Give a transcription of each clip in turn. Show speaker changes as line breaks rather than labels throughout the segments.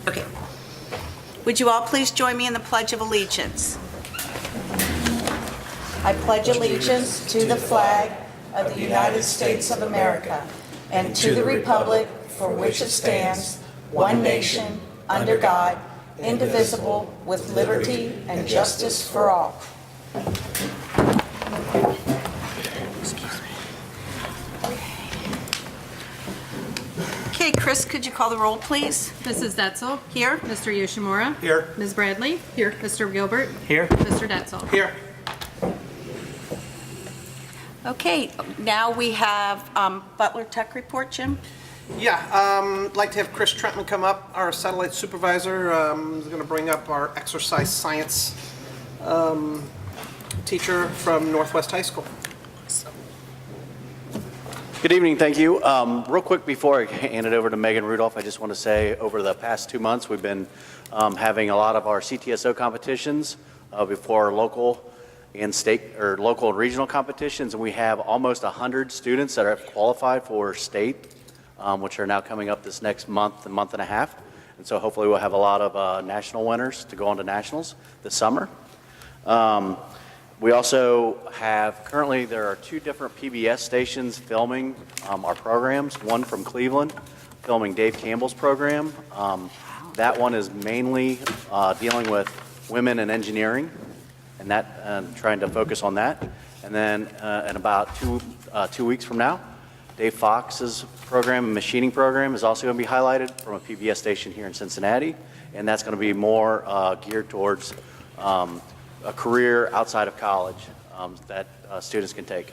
Okay. Would you all please join me in the Pledge of Allegiance? I pledge allegiance to the flag of the United States of America and to the republic for which it stands, one nation, under God, indivisible, with liberty and justice for all. Okay, Chris, could you call the roll, please?
Mrs. Detzel.
Here.
Mr. Yoshimura.
Here.
Ms. Bradley. Here. Mr. Gilbert.
Here.
Mr. Detzel.
Here.
Okay, now we have Butler Tech report, Jim.
Yeah, I'd like to have Chris Trentman come up, our satellite supervisor. He's going to bring up our exercise science teacher from Northwest High School.
Good evening, thank you. Real quick before I hand it over to Megan Rudolph, I just want to say over the past 2 months we've been having a lot of our CTSO competitions before local and state or local and regional competitions, and we have almost 100 students that have qualified for state, which are now coming up this next month and a half. And so hopefully we'll have a lot of national winners to go on to nationals this summer. We also have, currently there are 2 different PBS stations filming our programs, one from Cleveland, filming Dave Campbell's program. That one is mainly dealing with women in engineering, and that trying to focus on that. And then in about 2 weeks from now, Dave Fox's program, machining program, is also going to be highlighted from a PBS station here in Cincinnati, and that's going to be more geared towards a career outside of college that students can take.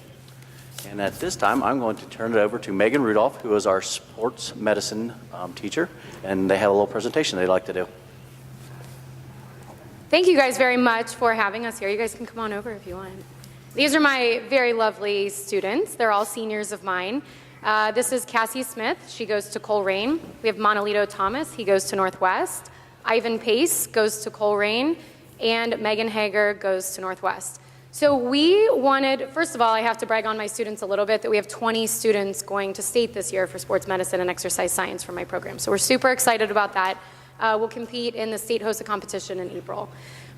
And at this time, I'm going to turn it over to Megan Rudolph, who is our sports medicine teacher, and they have a little presentation they'd like to do.
Thank you guys very much for having us here. You guys can come on over if you want. These are my very lovely students. They're all seniors of mine. This is Cassie Smith. She goes to Coleraine. We have Monolito Thomas. He goes to Northwest. Ivan Pace goes to Coleraine. And Megan Hager goes to Northwest. So we wanted, first of all, I have to brag on my students a little bit that we have 20 students going to state this year for sports medicine and exercise science for my program. So we're super excited about that. We'll compete in the state-hosted competition in April.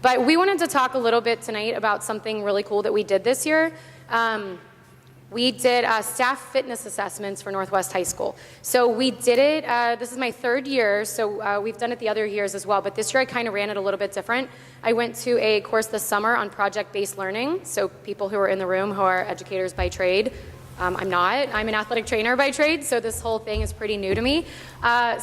But we wanted to talk a little bit tonight about something really cool that we did this year. We did staff fitness assessments for Northwest High School. So we did it, this is my 3rd year, so we've done it the other years as well, but this year I kind of ran it a little bit different. I went to a course this summer on project-based learning, so people who are in the room who are educators by trade. I'm not. I'm an athletic trainer by trade, so this whole thing is pretty new to me.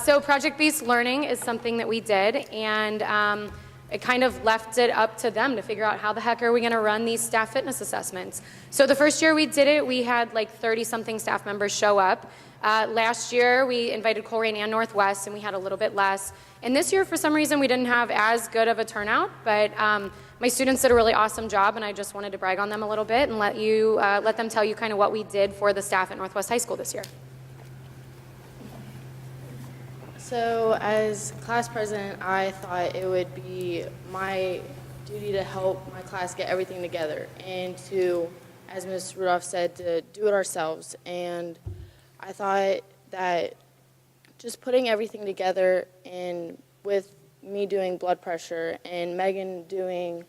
So project-based learning is something that we did, and it kind of left it up to them to figure out how the heck are we going to run these staff fitness assessments. So the first year we did it, we had like 30-something staff members show up. Last year we invited Coleraine and Northwest, and we had a little bit less. And this year, for some reason, we didn't have as good of a turnout, but my students did a really awesome job, and I just wanted to brag on them a little bit and let them tell you kind of what we did for the staff at Northwest High School this year.
So as class president, I thought it would be my duty to help my class get everything together and to, as Ms. Rudolph said, to do it ourselves. And I thought that just putting everything together, and with me doing blood pressure and Megan doing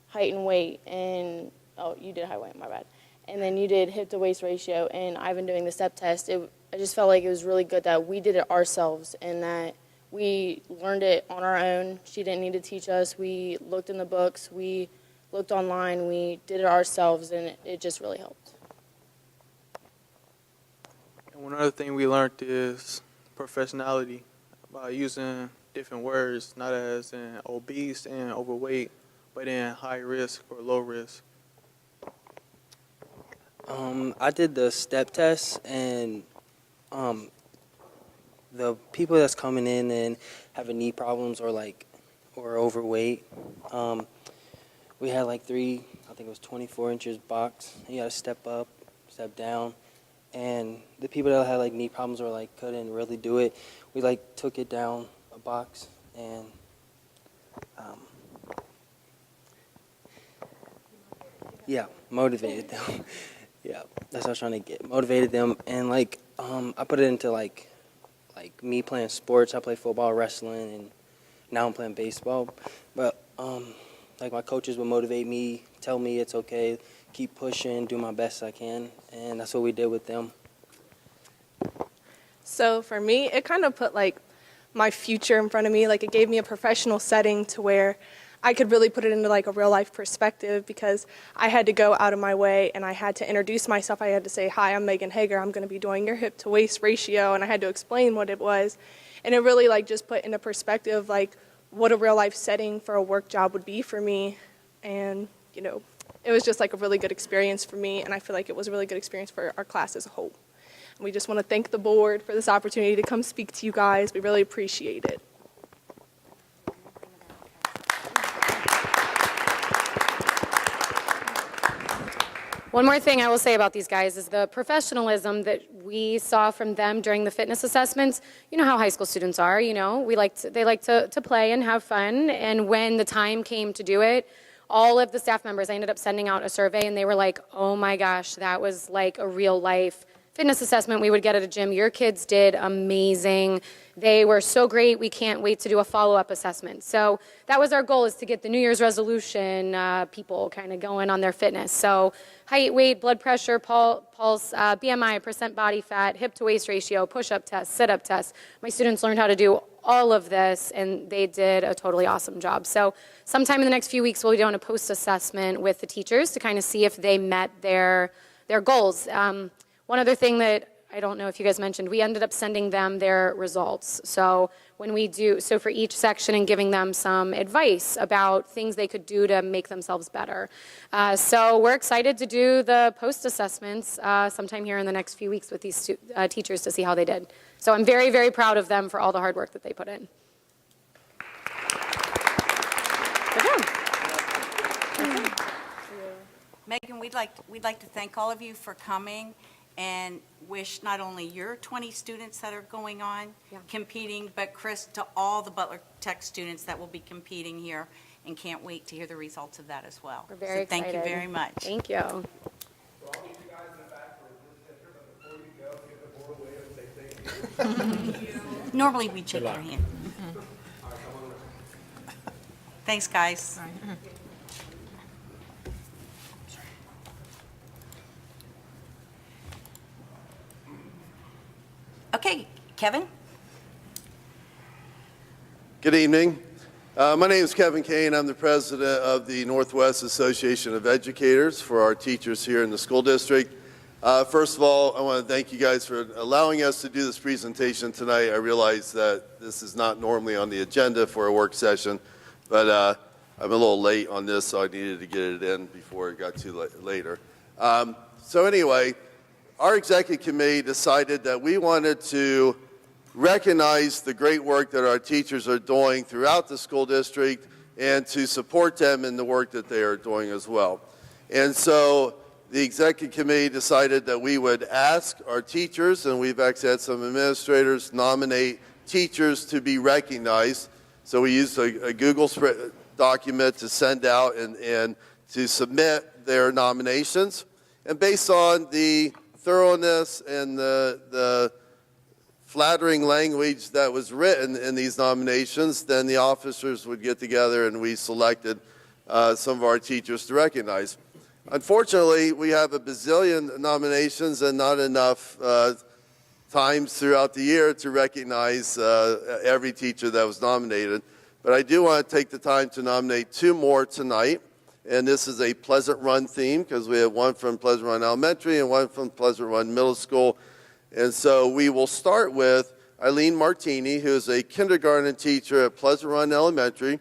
height and weight, and oh, you did height weight, my bad. And then you did hip to waist ratio, and I've been doing the step test. I just felt like it was really good that we did it ourselves and that we learned it on our own. She didn't need to teach us. We looked in the books. We looked online. We did it ourselves, and it just really helped.
And one other thing we learned is professionality, by using different words, not as in obese and overweight, but in high risk or low risk.
I did the step test, and the people that's coming in and having knee problems or overweight, we had like 3, I think it was 24 inches box. You got to step up, step down, and the people that had like knee problems or like couldn't really do it, we like took it down a box and yeah, motivated them. Yeah, that's what I was trying to get. Motivated them, and I put it into like like me playing sports. I play football, wrestling, and now I'm playing baseball. But like my coaches would motivate me, tell me it's okay, keep pushing, do my best I can, and that's what we did with them.
So for me, it kind of put like my future in front of me. Like it gave me a professional setting to where I could really put it into like a real life perspective, because I had to go out of my way and I had to introduce myself. I had to say, hi, I'm Megan Hager. I'm going to be doing your hip to waist ratio. And I had to explain what it was. And it really like just put into perspective like what a real life setting for a work job would be for me. And, you know, it was just like a really good experience for me. And I feel like it was a really good experience for our class as a whole. And we just want to thank the board for this opportunity to come speak to you guys. We really appreciate it.
One more thing I will say about these guys is the professionalism that we saw from them during the fitness assessments. You know how high school students are, you know, they like to play and have fun. And when the time came to do it, all of the staff members, I ended up sending out a survey and they were like, oh my gosh, that was like a real life fitness assessment we would get at a gym. Your kids did amazing. They were so great. We can't wait to do a follow-up assessment. So that was our goal, is to get the New Year's resolution people kind of going on their fitness. So height, weight, blood pressure, pulse, BMI, percent body fat, hip to waist ratio, push-up test, sit-up test. My students learned how to do all of this, and they did a totally awesome job. So sometime in the next few weeks, we'll be doing a post-assessment with the teachers to kind of see if they met their goals. One other thing that I don't know if you guys mentioned, we ended up sending them their results. So when we do, so for each section, and giving them some advice about things they could do to make themselves better. So we're excited to do the post-assessments sometime here in the next few weeks with these teachers to see how they did. So I'm very, very proud of them for all the hard work that they put in.
Megan, we'd like to thank all of you for coming, and wish not only your 20 students that are going on competing, but Chris, to all the Butler Tech students that will be competing here, and can't wait to hear the results of that as well.
We're very excited.
Thank you very much.
Thank you.
Normally we shake your hand. Thanks, guys. Okay, Kevin?
Good evening. My name is Kevin Kane. I'm the president of the Northwest Association of Educators for our teachers here in the school district. First of all, I want to thank you guys for allowing us to do this presentation tonight. I realize that this is not normally on the agenda for a work session, but I'm a little late on this, so I needed to get it in before it got too later. So anyway, our executive committee decided that we wanted to recognize the great work that our teachers are doing throughout the school district, and to support them in the work that they are doing as well. And so the executive committee decided that we would ask our teachers, and we've actually had some administrators nominate teachers to be recognized. So we used a Google document to send out and to submit their nominations. And based on the thoroughness and the flattering language that was written in these nominations, then the officers would get together and we selected some of our teachers to recognize. Unfortunately, we have a bazillion nominations and not enough times throughout the year to recognize every teacher that was nominated. But I do want to take the time to nominate 2 more tonight. And this is a Pleasant Run theme, because we have one from Pleasant Run Elementary and one from Pleasant Run Middle School. And so we will start with Eileen Martini, who is a kindergarten teacher at Pleasant Run Elementary.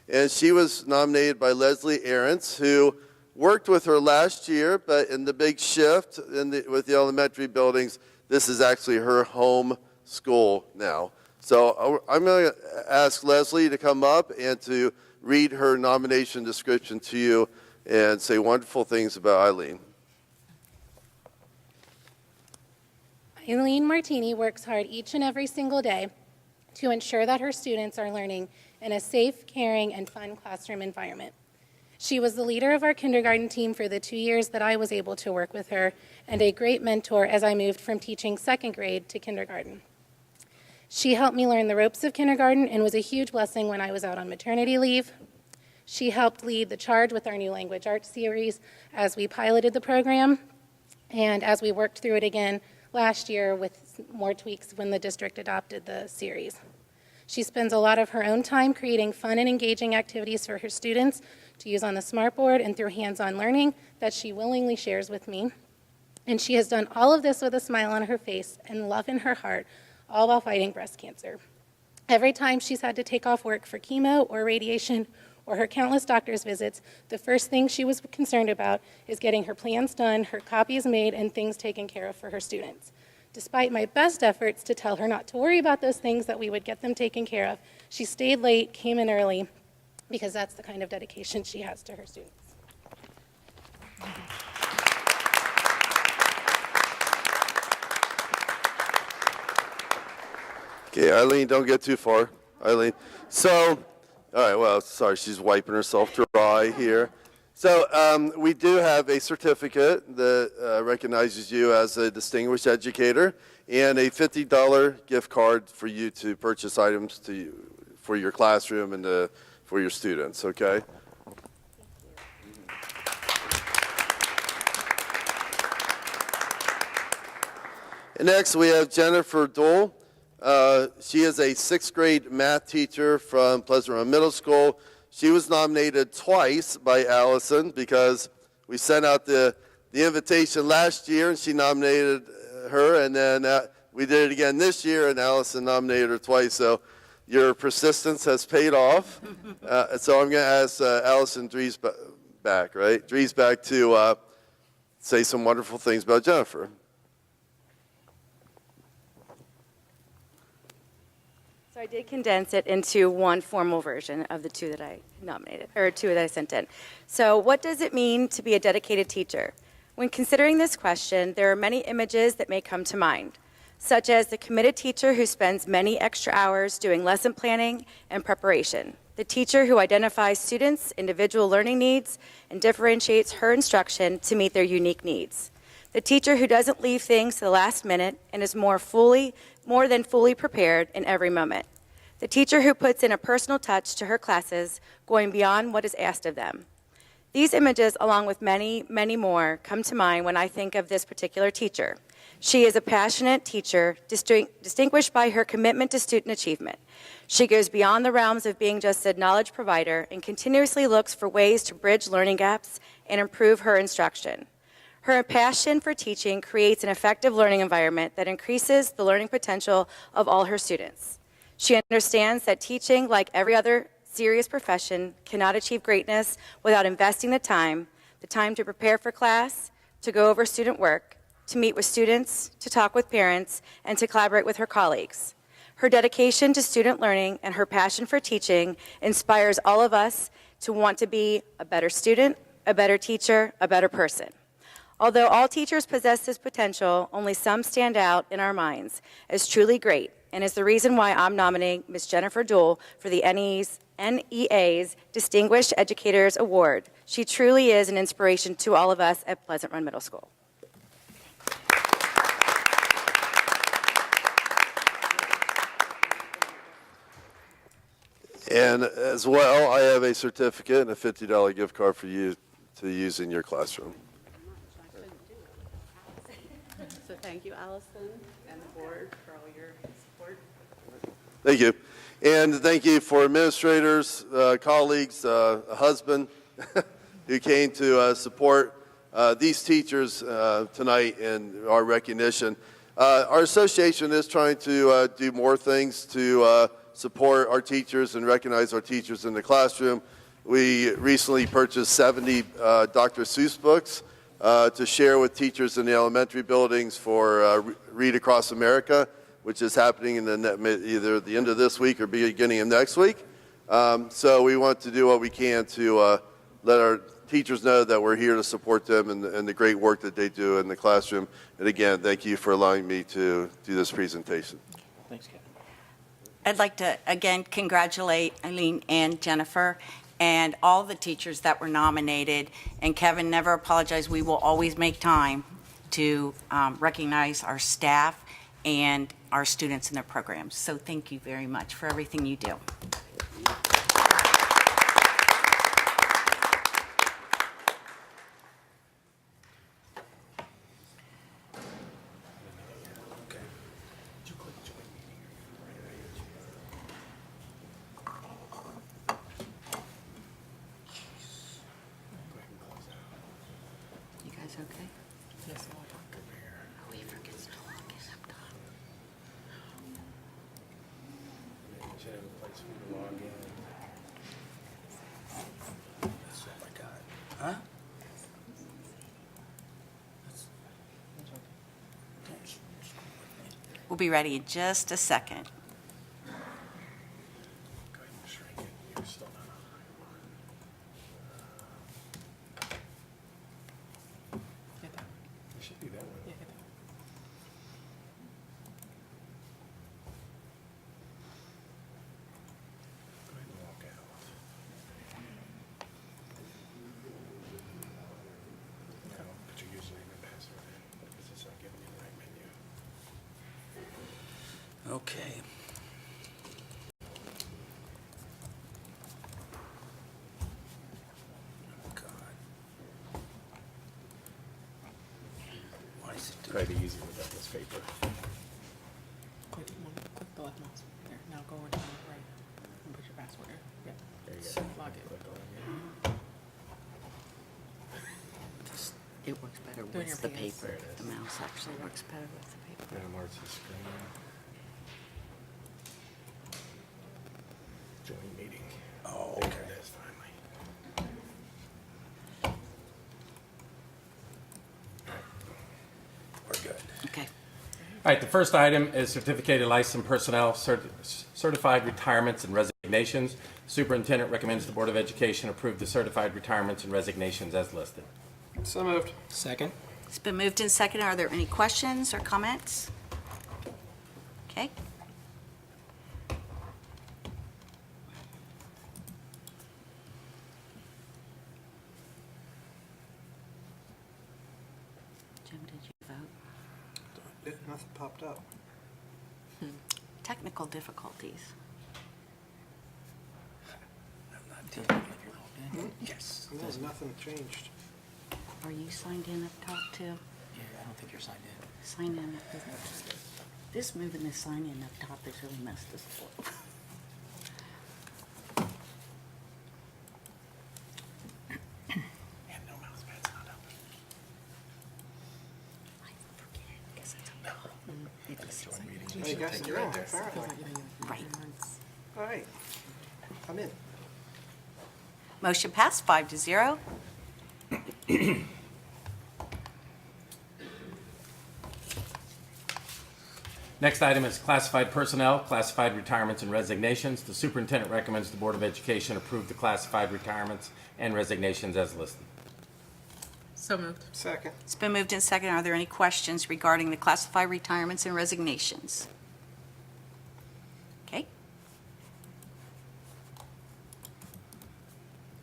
And she was nominated by Leslie Aarons, who worked with her last year, but in the big shift with the elementary buildings, this is actually her home school now. So I'm going to ask Leslie to come up and to read her nomination description to you and say wonderful things about Eileen.
Eileen Martini works hard each and every single day to ensure that her students are learning in a safe, caring, and fun classroom environment. She was the leader of our kindergarten team for the 2 years that I was able to work with her, and a great mentor as I moved from teaching 2nd grade to kindergarten. She helped me learn the ropes of kindergarten and was a huge blessing when I was out on maternity leave. She helped lead the charge with our new language arts series as we piloted the program and as we worked through it again last year with more tweaks when the district adopted the series. She spends a lot of her own time creating fun and engaging activities for her students to use on the smartboard and through hands-on learning that she willingly shares with me. And she has done all of this with a smile on her face and love in her heart, all while fighting breast cancer. Every time she's had to take off work for chemo or radiation or her countless doctor's visits, the first thing she was concerned about is getting her plans done, her copies made, and things taken care of for her students. Despite my best efforts to tell her not to worry about those things, that we would get them taken care of, she stayed late, came in early, because that's the kind of dedication she has to her students.
Okay, Eileen, don't get too far. Eileen. So, all right, well, sorry, she's wiping herself dry here. So we do have a certificate that recognizes you as a distinguished educator and a $50 gift card for you to purchase items for your classroom and for your students, okay? And next we have Jennifer Dole. She is a 6th grade math teacher from Pleasant Run Middle School. She was nominated twice by Allison because we sent out the invitation last year and she nominated her, and then we did it again this year and Allison nominated her twice. So your persistence has paid off. So I'm going to ask Allison Driesbach, right? Driesbach to say some wonderful things about Jennifer.
So I did condense it into one formal version of the two that I nominated, or two that I sent in. So what does it mean to be a dedicated teacher? When considering this question, there are many images that may come to mind, such as the committed teacher who spends many extra hours doing lesson planning and preparation, the teacher who identifies students' individual learning needs and differentiates her instruction to meet their unique needs, the teacher who doesn't leave things to the last minute and is more than fully prepared in every moment. The teacher who puts in a personal touch to her classes, going beyond what is asked of them. These images, along with many, many more, come to mind when I think of this particular teacher. She is a passionate teacher, distinguished by her commitment to student achievement. She goes beyond the realms of being just a knowledge provider and continuously looks for ways to bridge learning gaps and improve her instruction. Her passion for teaching creates an effective learning environment that increases the learning potential of all her students. She understands that teaching, like every other serious profession, cannot achieve greatness without investing the time to prepare for class, to go over student work, to meet with students, to talk with parents, and to collaborate with her colleagues. Her dedication to student learning and her passion for teaching inspires all of us to want to be a better student, a better teacher, a better person. Although all teachers possess this potential, only some stand out in our minds as truly great, and is the reason why I'm nominating Ms. Jennifer Dole for the NEA's Distinguished Educators Award. She truly is an inspiration to all of us at Pleasant Run Middle School.
And as well, I have a certificate and a $50 gift card for you to use in your classroom.
So thank you, Allison, and the board for all your support.
Thank you. And thank you for administrators, colleagues, a husband who came to support these teachers tonight in our recognition. Our association is trying to do more things to support our teachers and recognize our teachers in the classroom. We recently purchased 70 Dr. Seuss books to share with teachers in the elementary buildings for Read Across America, which is happening in either the end of this week or beginning of next week. So we want to do what we can to let our teachers know that we're here to support them and the great work that they do in the classroom. And again, thank you for allowing me to do this presentation.
Thanks, Kevin.
I'd like to, again, congratulate Eileen and Jennifer and all the teachers that were nominated. And Kevin, never apologize. We will always make time to recognize our staff and our students and their programs. So thank you very much for everything you do. You guys okay? Yes. Oh, he forgets to log in up top.
Huh?
We'll be ready in just a second.
Okay. Why is it
Try to be easy without this paper.
Click the left mouse. There. Now go over to the right and put your password in. Yep.
There you go.
Log in.
Click on
It works better
Doing your
with the
PS.
paper. The mouse actually works better with the paper.
it. Now Marcy's screen. Join meeting.
Oh,
There
okay.
it is, finally.
We're good.
Okay.
All right, the first item is certificated licensed personnel, certified retirements and resignations. Superintendent recommends the Board of Education approve the certified retirements and resignations as listed.
So moved.
Second?
It's been moved in second. Are there any questions or comments? Okay. Jim, did you vote?
Nothing popped up.
Technical difficulties.
I'm not doing it if you're logged in. Yes.
No, nothing changed.
Are you signed in up top too?
Yeah, I don't think you're signed in.
Sign in. This moving this sign in up top has really messed us up.
And no mouse pad's not up.
I forget because it's up top.
Join meeting.
Hey, you guys are in, apparently.
Right.
All right. I'm in.
Motion passed 5-0.
Next item is classified personnel, classified retirements and resignations. The superintendent recommends the Board of Education approve the classified retirements and resignations as listed.
So moved.
Second.
It's been moved in second. Are there any questions regarding the classified retirements and resignations? Okay.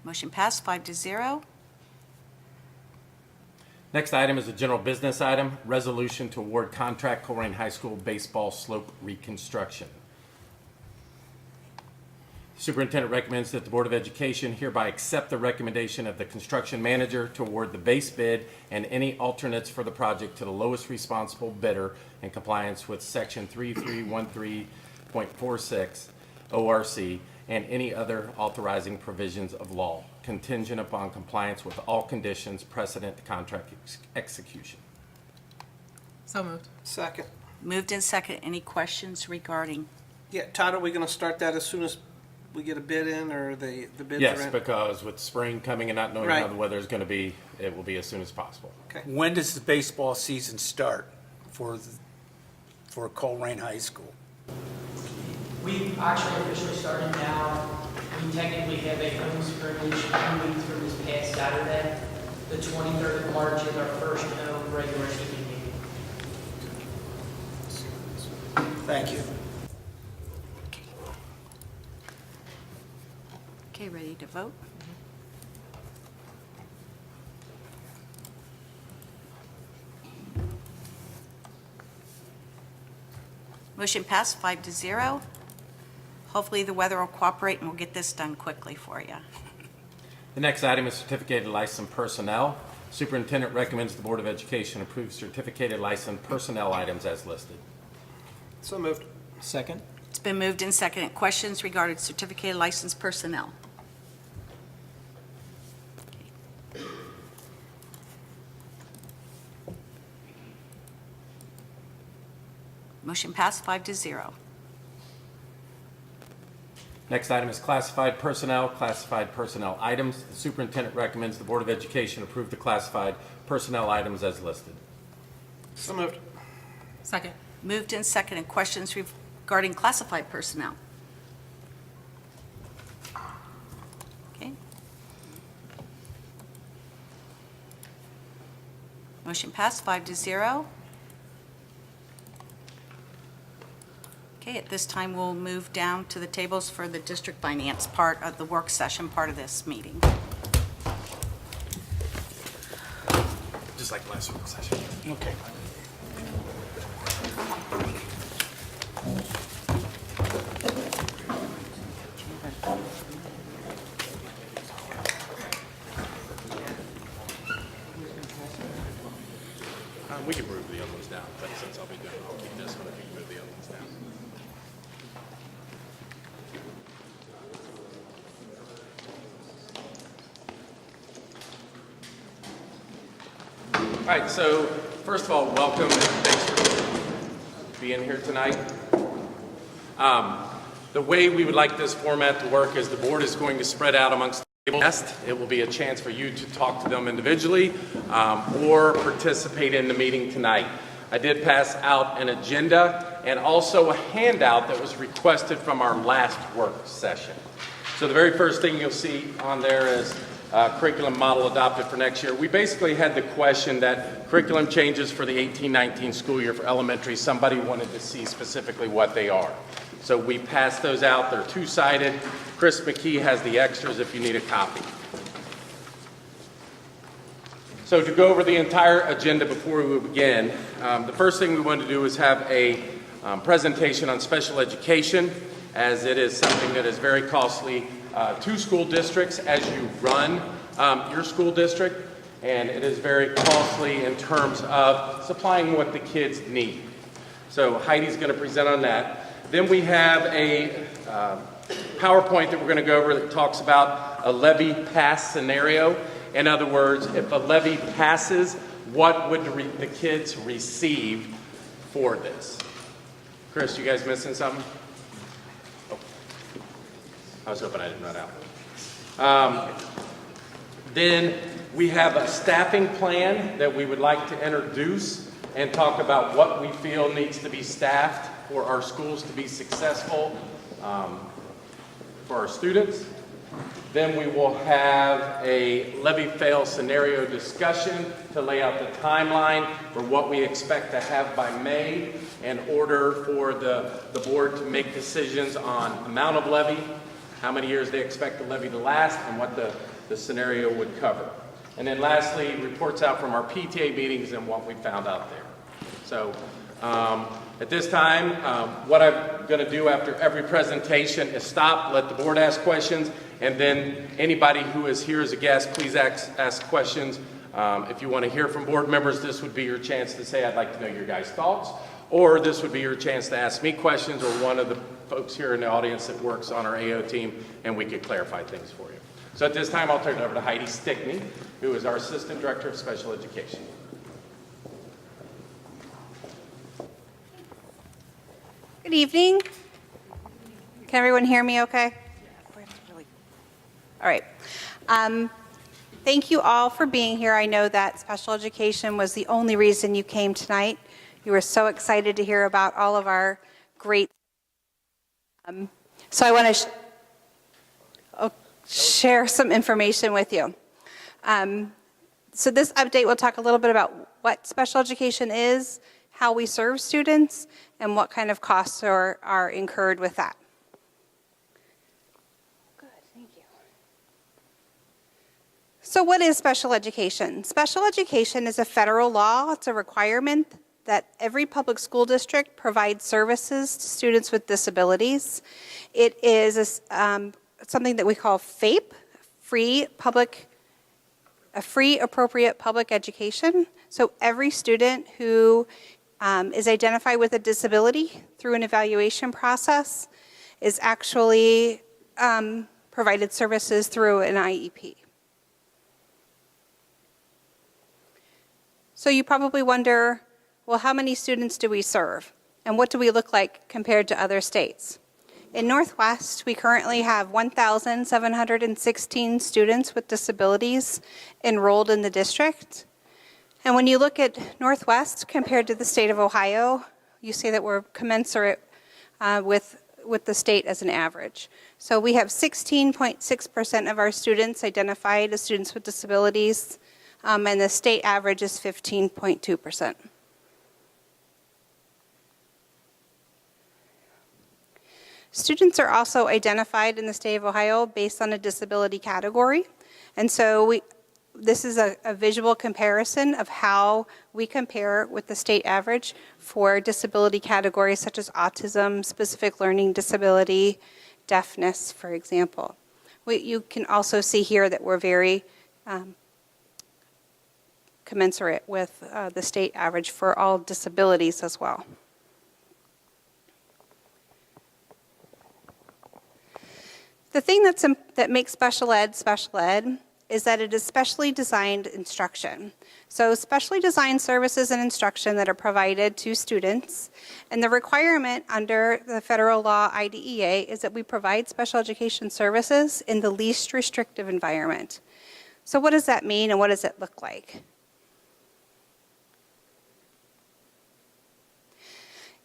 Motion passed 5-0.
Next item is a general business item, resolution to award contract Colerain High School baseball slope reconstruction. Superintendent recommends that the Board of Education hereby accept the recommendation of the construction manager to award the base bid and any alternates for the project to the lowest responsible bidder in compliance with Section 3313.46 ORC and any other authorizing provisions of law, contingent upon compliance with all conditions precedent to contract execution.
So moved.
Second.
Moved in second. Any questions regarding?
Yeah, Todd, are we going to start that as soon as we get a bid in, or the bids are
Yes,
in?
because with spring coming and not knowing
Right.
how the weather is going to be, it will be as soon as possible.
Okay.
When does the baseball season start for Colerain High School?
We actually officially started now. We technically have a home scrimmage 2 weeks from this past Saturday. The 23rd of March is our first home regular season game.
Thank you.
Okay, ready to vote? Motion passed 5-0. Hopefully the weather will cooperate and we'll get this done quickly for you.
The next item is certificated licensed personnel. Superintendent recommends the Board of Education approve certificated licensed personnel items as listed.
So moved.
Second.
It's been moved and seconded. Questions regarding certificated licensed personnel? Motion passed 5-0.
Next item is classified personnel items. The superintendent recommends the Board of Education approve the classified personnel items as listed.
So moved.
Second.
Moved and seconded. Questions regarding classified personnel? Okay. Motion passed 5-0. Okay, at this time, we'll move down to the tables for the district finance part of the work session part of this meeting.
Just like last work session.
Okay.
We can move the other ones down, but since I'll be doing it, I'll keep this one if you can move the other ones down. All right, so first of all, welcome and thanks for being here tonight. The way we would like this format to work is the board is going to spread out amongst the guests. It will be a chance for you to talk to them individually or participate in the meeting tonight. I did pass out an agenda and also a handout that was requested from our last work session. So the very first thing you'll see on there is curriculum model adopted for next year. We basically had the question that curriculum changes for the 18-19 school year for elementary, somebody wanted to see specifically what they are. So we passed those out. They're two-sided. Chris McKee has the extras if you need a copy. So to go over the entire agenda before we begin, the first thing we want to do is have a presentation on special education, as it is something that is very costly to school districts as you run your school district, and it is very costly in terms of supplying what the kids need. So Heidi's going to present on that. Then we have a PowerPoint that we're going to go over that talks about a Levy Pass scenario. In other words, if a levy passes, what would the kids receive for this? Chris, you guys missing something? Oh. I was hoping I didn't run out. Then we have a staffing plan that we would like to introduce and talk about what we feel needs to be staffed for our schools to be successful for our students. Then we will have a levy fail scenario discussion to lay out the timeline for what we expect to have by May in order for the board to make decisions on amount of levy, how many years they expect the levy to last, and what the scenario would cover. And then lastly, reports out from our PTA meetings and what we found out there. So at this time, what I'm going to do after every presentation is stop, let the board ask questions, and then anybody who is here as a guest, please ask questions. If you want to hear from board members, this would be your chance to say, I'd like to know your guys' thoughts, or this would be your chance to ask me questions or one of the folks here in the audience that works on our AO team, and we could clarify things for you. So at this time, I'll turn it over to Heidi Stickney, who is our Assistant Director of Special Education.
Good evening. Can everyone hear me okay? All right. Thank you all for being here. I know that special education was the only reason you came tonight. You were so excited to hear about all of our great. So I want to share some information with you. So this update will talk a little bit about what special education is, how we serve students, and what kind of costs are incurred with that. Good, thank you. So what is special education? Special education is a federal law. It's a requirement that every public school district provides services to students with disabilities. It is something that we call FAPE, a free appropriate public education. So every student who is identified with a disability through an evaluation process is actually provided services through an IEP. So you probably wonder, well, how many students do we serve? And what do we look like compared to other states? In Northwest, we currently have 1,716 students with disabilities enrolled in the district. And when you look at Northwest compared to the state of Ohio, you see that we're commensurate with the state as an average. So we have 16.6% of our students identified as students with disabilities, and the state average is 15.2%. Students are also identified in the state of Ohio based on a disability category. And so this is a visual comparison of how we compare with the state average for disability categories such as autism, specific learning disability, deafness, for example. You can also see here that we're very commensurate with the state average for all disabilities as well. The thing that makes special ed is that it is specially designed instruction. So specially designed services and instruction that are provided to students, and the requirement under the federal law IDEA is that we provide special education services in the least restrictive environment. So what does that mean and what does it look like?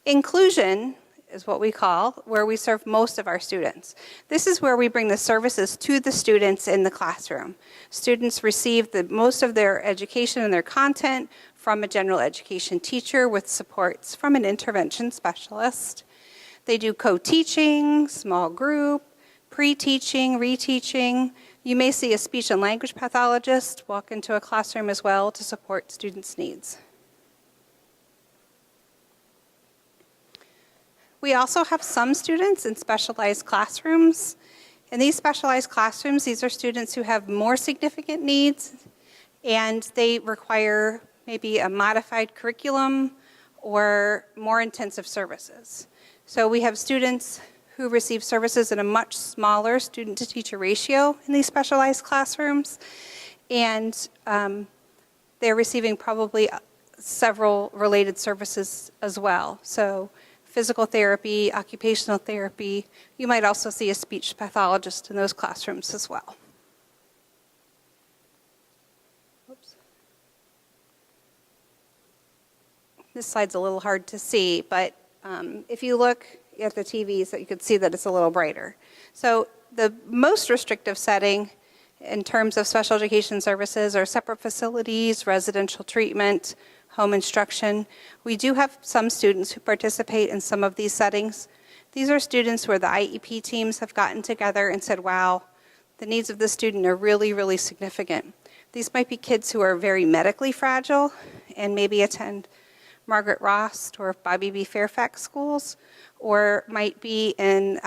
Inclusion is what we call where we serve most of our students. This is where we bring the services to the students in the classroom. Students receive most of their education and their content from a general education teacher with supports from an intervention specialist. They do co-teaching, small group, pre-teaching, reteaching. You may see a speech and language pathologist walk into a classroom as well to support students' needs. We also have some students in specialized classrooms. In these specialized classrooms, these are students who have more significant needs, and they require maybe a modified curriculum or more intensive services. So we have students who receive services in a much smaller student-to-teacher ratio in these specialized classrooms, and they're receiving probably several related services as well. So physical therapy, occupational therapy. You might also see a speech pathologist in those classrooms as well. Oops. This slide's a little hard to see, but if you look at the TVs, you could see that it's a little brighter. So the most restrictive setting in terms of special education services are separate facilities, residential treatment, home instruction. We do have some students who participate in some of these settings. These are students where the IEP teams have gotten together and said, wow, the needs of this student are really, really significant. These might be kids who are very medically fragile and maybe attend Margaret Ross or Bobby B. Fairfax schools, or might be in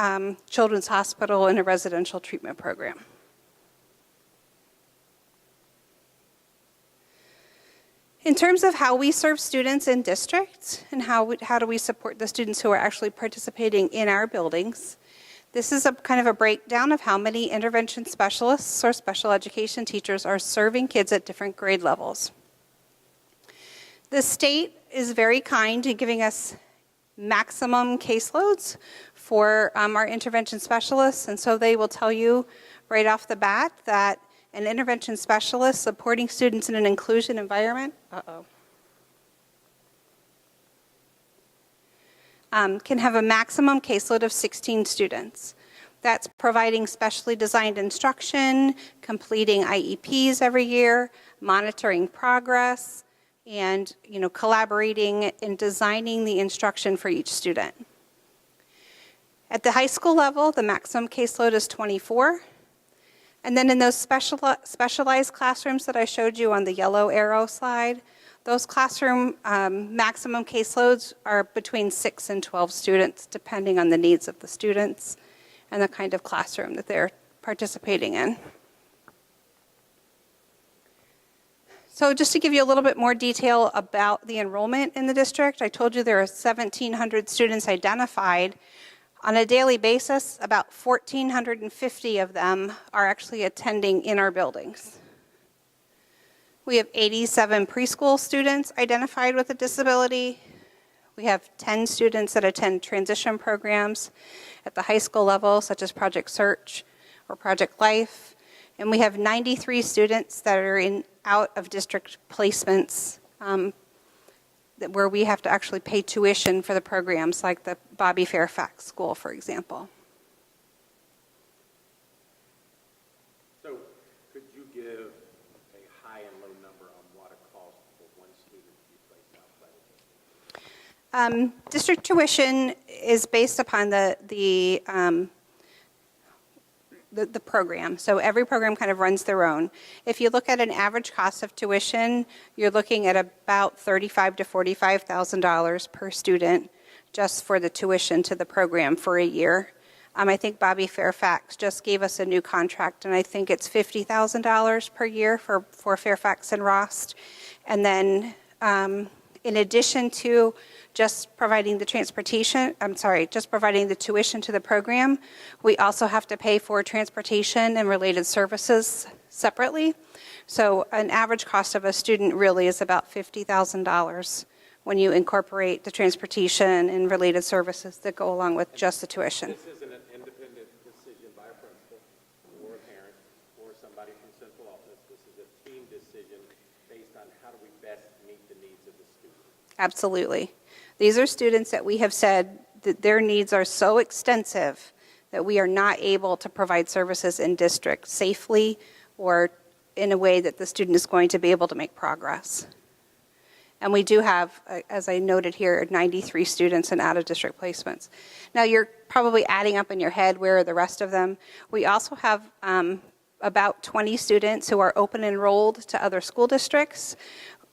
Children's Hospital in a residential treatment program. In terms of how we serve students in districts and how do we support the students who are actually participating in our buildings, this is a kind of a breakdown of how many intervention specialists or special education teachers are serving kids at different grade levels. The state is very kind in giving us maximum caseloads for our intervention specialists, and so they will tell you right off the bat that an intervention specialist supporting students in an inclusion environment can have a maximum caseload of 16 students. That's providing specially designed instruction, completing IEPs every year, monitoring progress, and collaborating in designing the instruction for each student. At the high school level, the maximum caseload is 24. And then in those specialized classrooms that I showed you on the yellow arrow slide, Those classroom maximum caseloads are between 6 and 12 students, depending on the needs of the students and the kind of classroom that they're participating in. So just to give you a little bit more detail about the enrollment in the district, I told you there are 1,700 students identified. On a daily basis, about 1,450 of them are actually attending in our buildings. We have 87 preschool students identified with a disability. We have 10 students that attend transition programs at the high school level, such as Project Search or Project Life. And we have 93 students that are in out-of-district placements where we have to actually pay tuition for the programs, like the Bobby Fairfax School, for example.
So could you give a high and low number on what it costs for one student to be placed outside of district?
District tuition is based upon the program. So every program kind of runs their own. If you look at an average cost of tuition, you're looking at about $35,000 to $45,000 per student just for the tuition to the program for a year. I think Bobby Fairfax just gave us a new contract, and I think it's $50,000 per year for Fairfax and Rost. And then in addition to just providing the tuition to the program, we also have to pay for transportation and related services separately. So an average cost of a student really is about $50,000 when you incorporate the transportation and related services that go along with just the tuition.
This isn't an independent decision by a principal or a parent or somebody from central office. This is a team decision based on how do we best meet the needs of the student.
Absolutely. These are students that we have said that their needs are so extensive that we are not able to provide services in district safely or in a way that the student is going to be able to make progress. And we do have, as I noted here, 93 students in out-of-district placements. Now you're probably adding up in your head where are the rest of them. We also have about 20 students who are open enrolled to other school districts.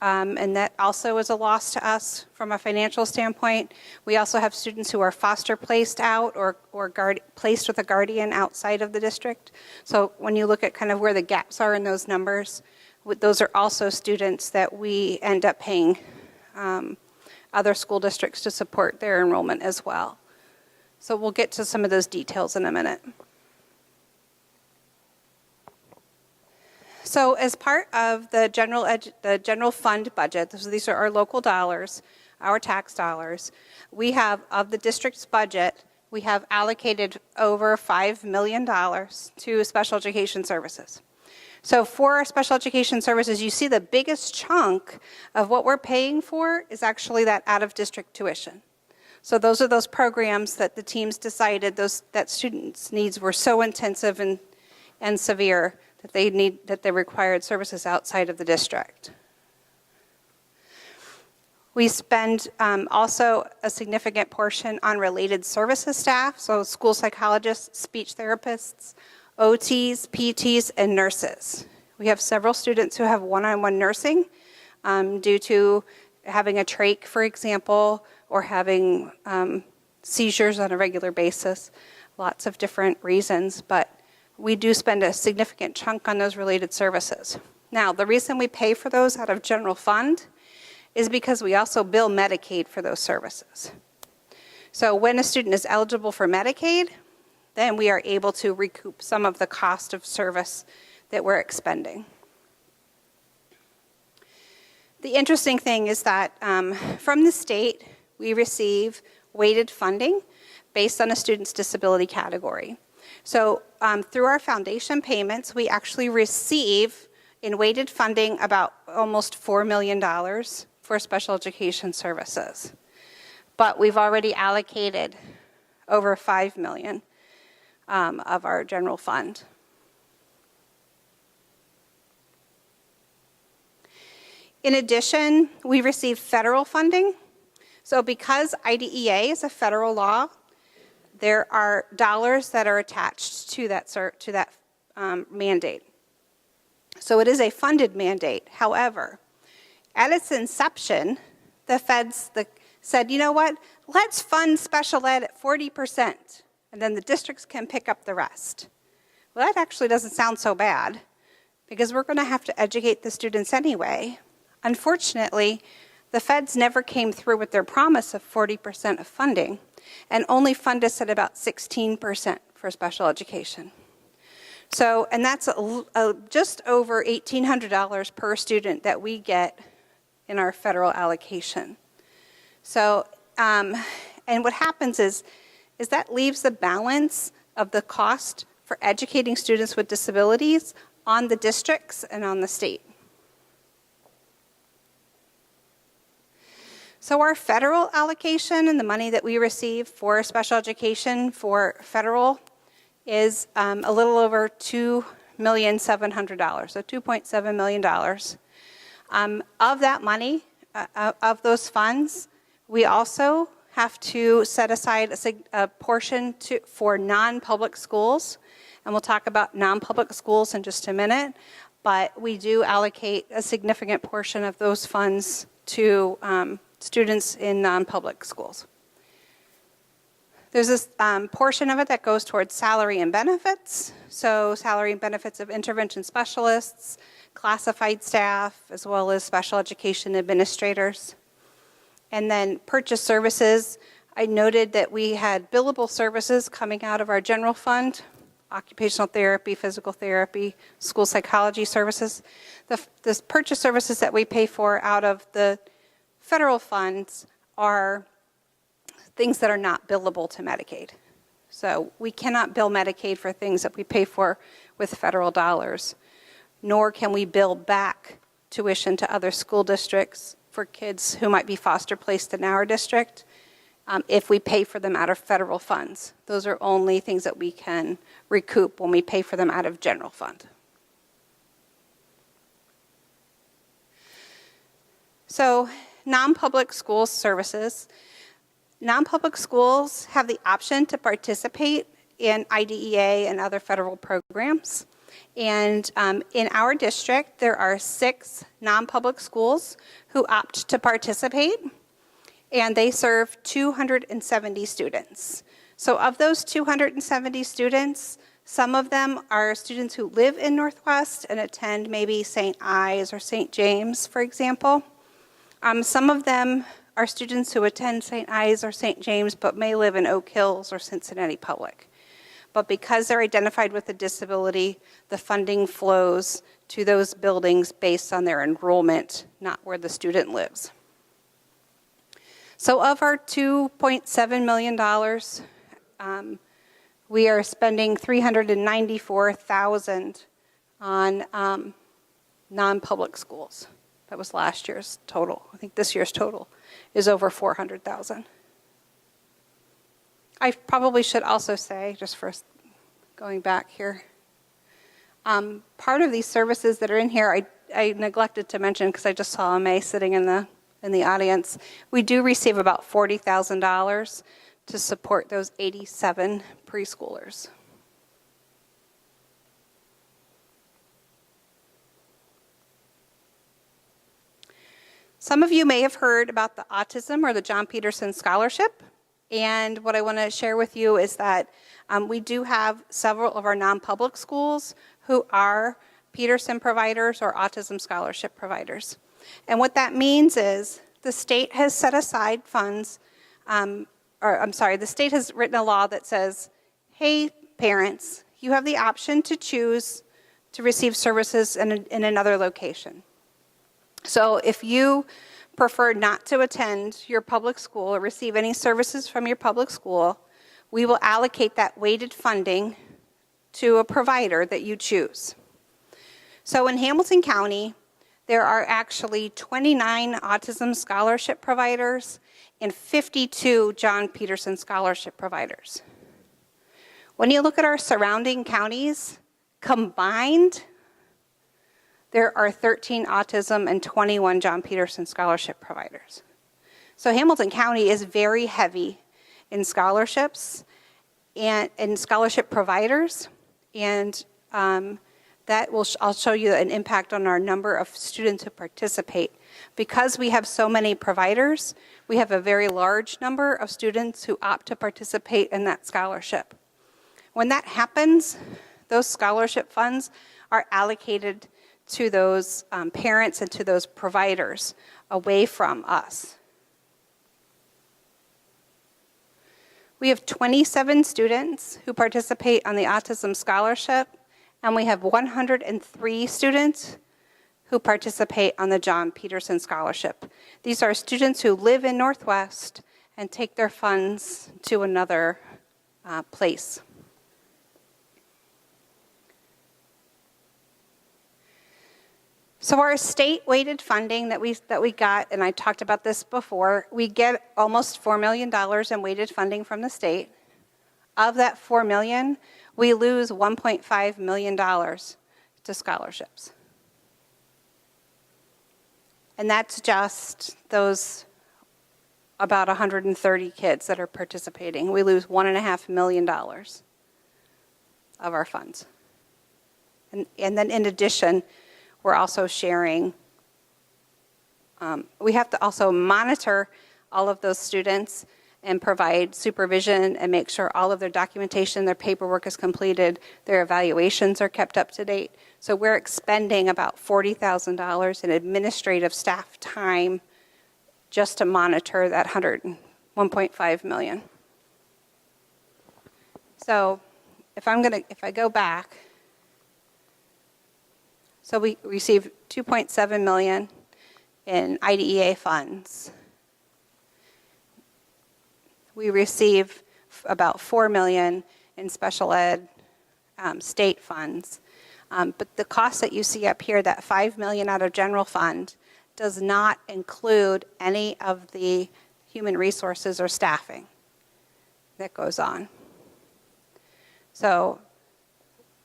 And that also is a loss to us from a financial standpoint. We also have students who are foster placed out or placed with a guardian outside of the district. So when you look at kind of where the gaps are in those numbers, those are also students that we end up paying other school districts to support their enrollment as well. So we'll get to some of those details in a minute. So as part of the general fund budget, so these are our local dollars, our tax dollars, we have, of the district's budget, we have allocated over $5 million to special education services. So for our special education services, you see the biggest chunk of what we're paying for is actually that out-of-district tuition. So those are those programs that the teams decided that students' needs were so intensive and severe that they required services outside of the district. We spend also a significant portion on related services staff, so school psychologists, speech therapists, OTs, PTs, and nurses. We have several students who have one-on-one nursing due to having a trach, for example, or having seizures on a regular basis, lots of different reasons, but we do spend a significant chunk on those related services. Now, the reason we pay for those out of general fund is because we also bill Medicaid for those services. So when a student is eligible for Medicaid, then we are able to recoup some of the cost of service that we're expending. The interesting thing is that from the state, we receive weighted funding based on a student's disability category. So through our foundation payments, we actually receive in weighted funding about almost $4 million for special education services. But we've already allocated over $5 million of our general fund. In addition, we receive federal funding. So because IDEA is a federal law, there are dollars that are attached to that mandate. So it is a funded mandate. However, At its inception, the feds said, you know what, let's fund special ed at 40%, and then the districts can pick up the rest. Well, that actually doesn't sound so bad, because we're going to have to educate the students anyway. Unfortunately, the feds never came through with their promise of 40% of funding, and only fund us at about 16% for special education. So, and that's just over $1,800 per student that we get in our federal allocation. So, and what happens is that leaves the balance of the cost for educating students with disabilities on the districts and on the state. So our federal allocation and the money that we receive for special education for federal is a little over $2,700,000, so $2.7 million. Of that money, of those funds, we also have to set aside a portion for non-public schools, and we'll talk about non-public schools in just a minute, but we do allocate a significant portion of those funds to students in non-public schools. There's this portion of it that goes towards salary and benefits, so salary and benefits of intervention specialists, classified staff, as well as special education administrators. And then purchase services, I noted that we had billable services coming out of our general fund, occupational therapy, physical therapy, school psychology services. The purchase services that we pay for out of the federal funds are things that are not billable to Medicaid. So we cannot bill Medicaid for things that we pay for with federal dollars, nor can we bill back tuition to other school districts for kids who might be foster placed in our district if we pay for them out of federal funds. Those are only things that we can recoup when we pay for them out of general fund. So non-public school services. Non-public schools have the option to participate in IDEA and other federal programs. And in our district, there are 6 non-public schools who opt to participate, and they serve 270 students. So of those 270 students, some of them are students who live in Northwest and attend maybe St. Ives or St. James, for example. Some of them are students who attend St. Ives or St. James but may live in Oak Hills or Cincinnati Public. But because they're identified with a disability, the funding flows to those buildings based on their enrollment, not where the student lives. So of our $2.7 million, we are spending $394,000 on non-public schools. That was last year's total. I think this year's total is over $400,000. I probably should also say, just for going back here, part of these services that are in here, I neglected to mention because I just saw May sitting in the audience. We do receive about $40,000 to support those 87 preschoolers. Some of you may have heard about the Autism or the John Peterson Scholarship. And what I want to share with you is that we do have several of our non-public schools who are Peterson providers or Autism Scholarship providers. And what that means is the state has set aside funds, the state has written a law that says, hey, parents, you have the option to choose to receive services in another location. So if you prefer not to attend your public school or receive any services from your public school, we will allocate that weighted funding to a provider that you choose. So in Hamilton County, there are actually 29 Autism Scholarship providers and 52 John Peterson Scholarship providers. When you look at our surrounding counties, combined, there are 13 Autism and 21 John Peterson Scholarship providers. So Hamilton County is very heavy in scholarships and in scholarship providers, and I'll show you an impact on our number of students who participate. Because we have so many providers, we have a very large number of students who opt to participate in that scholarship. When that happens, those scholarship funds are allocated to those parents and to those providers away from us. We have 27 students who participate on the Autism Scholarship, and we have 103 students who participate on the John Peterson Scholarship. These are students who live in Northwest and take their funds to another place. So our state-weighted funding that we got, and I talked about this before, we get almost $4 million in weighted funding from the state. Of that $4 million, we lose $1.5 million to scholarships. And that's just those about 130 kids that are participating. We lose $1.5 million of our funds. And then in addition, we're also sharing, we have to also monitor all of those students and provide supervision and make sure all of their documentation, their paperwork is completed, their evaluations are kept up to date. So we're expending about $40,000 in administrative staff time just to monitor that $1.5 million. So if I go back, so we received $2.7 million in IDEA funds. We receive about $4 million in special ed state funds. But the cost that you see up here, that $5 million out of general fund, does not include any of the human resources or staffing that goes on. So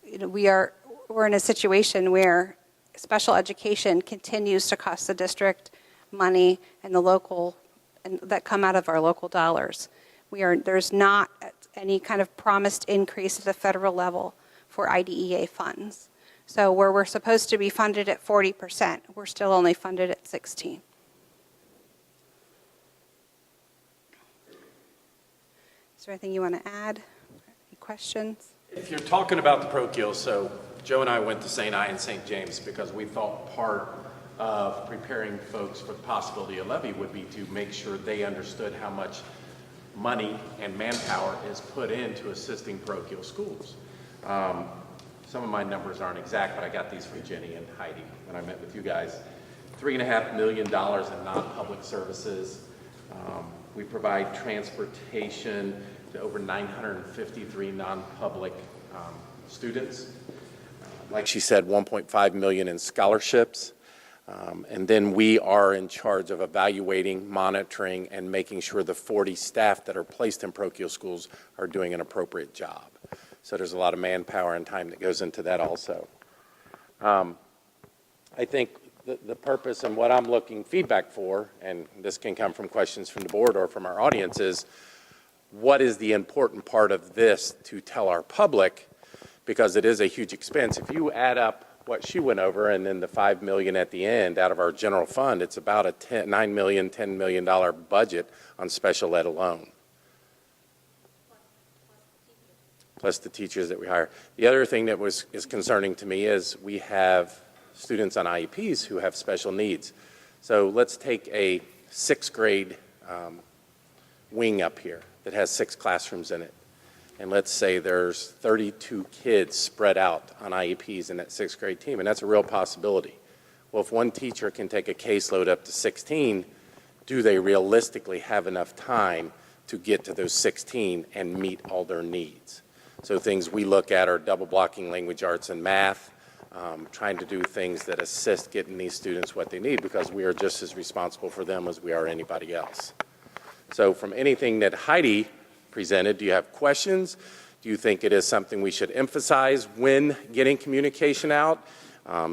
we're in a situation where special education continues to cost the district money and the local, and that come out of our local dollars. There's not any kind of promised increase at the federal level for IDEA funds. So where we're supposed to be funded at 40%, we're still only funded at 16%. Is there anything you want to add? Any questions?
If you're talking about the parochial, so Joe and I went to St. I and St. James because we thought part of preparing folks for the possibility of levy would be to make sure they understood how much money and manpower is put into assisting parochial schools. Some of my numbers aren't exact, but I got these from Jenny and Heidi when I met with you guys. $3.5 million in non-public services. We provide transportation to over 953 non-public students. Like she said, $1.5 million in scholarships. And then we are in charge of evaluating, monitoring, and making sure the 40 staff that are placed in parochial schools are doing an appropriate job. So there's a lot of manpower and time that goes into that also. I think the purpose and what I'm looking feedback for, and this can come from questions from the board or from our audience, is what is the important part of this to tell our public, because it is a huge expense. If you add up what she went over and then the $5 million at the end out of our general fund, it's about a $9 million, $10 million budget on special ed alone. Plus the teachers that we hire. The other thing that is concerning to me is we have students on IEPs who have special needs. So let's take a 6th grade wing up here that has 6 classrooms in it. And let's say there's 32 kids spread out on IEPs in that 6th grade team, and that's a real possibility. Well, if one teacher can take a caseload up to 16, do they realistically have enough time to get to those 16 and meet all their needs? So things we look at are double blocking language arts and math, trying to do things that assist getting these students what they need, because we are just as responsible for them as we are anybody else. So from anything that Heidi presented, do you have questions? Do you think it is something we should emphasize when getting communication out?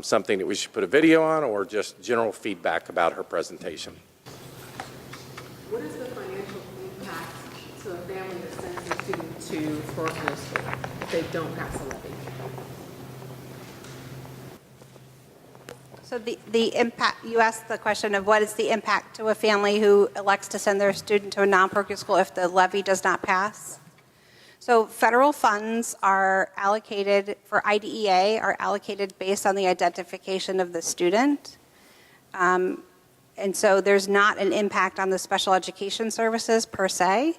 Something that we should put a video on, or just general feedback about her presentation?
What is the financial impact to a family that sends their student to parochial school if they don't pass a levy?
So the impact, you asked the question of what is the impact to a family who elects to send their student to a non-parochial school if the levy does not pass? So federal funds are allocated for IDEA, are allocated based on the identification of the student. And so there's not an impact on the special education services per se.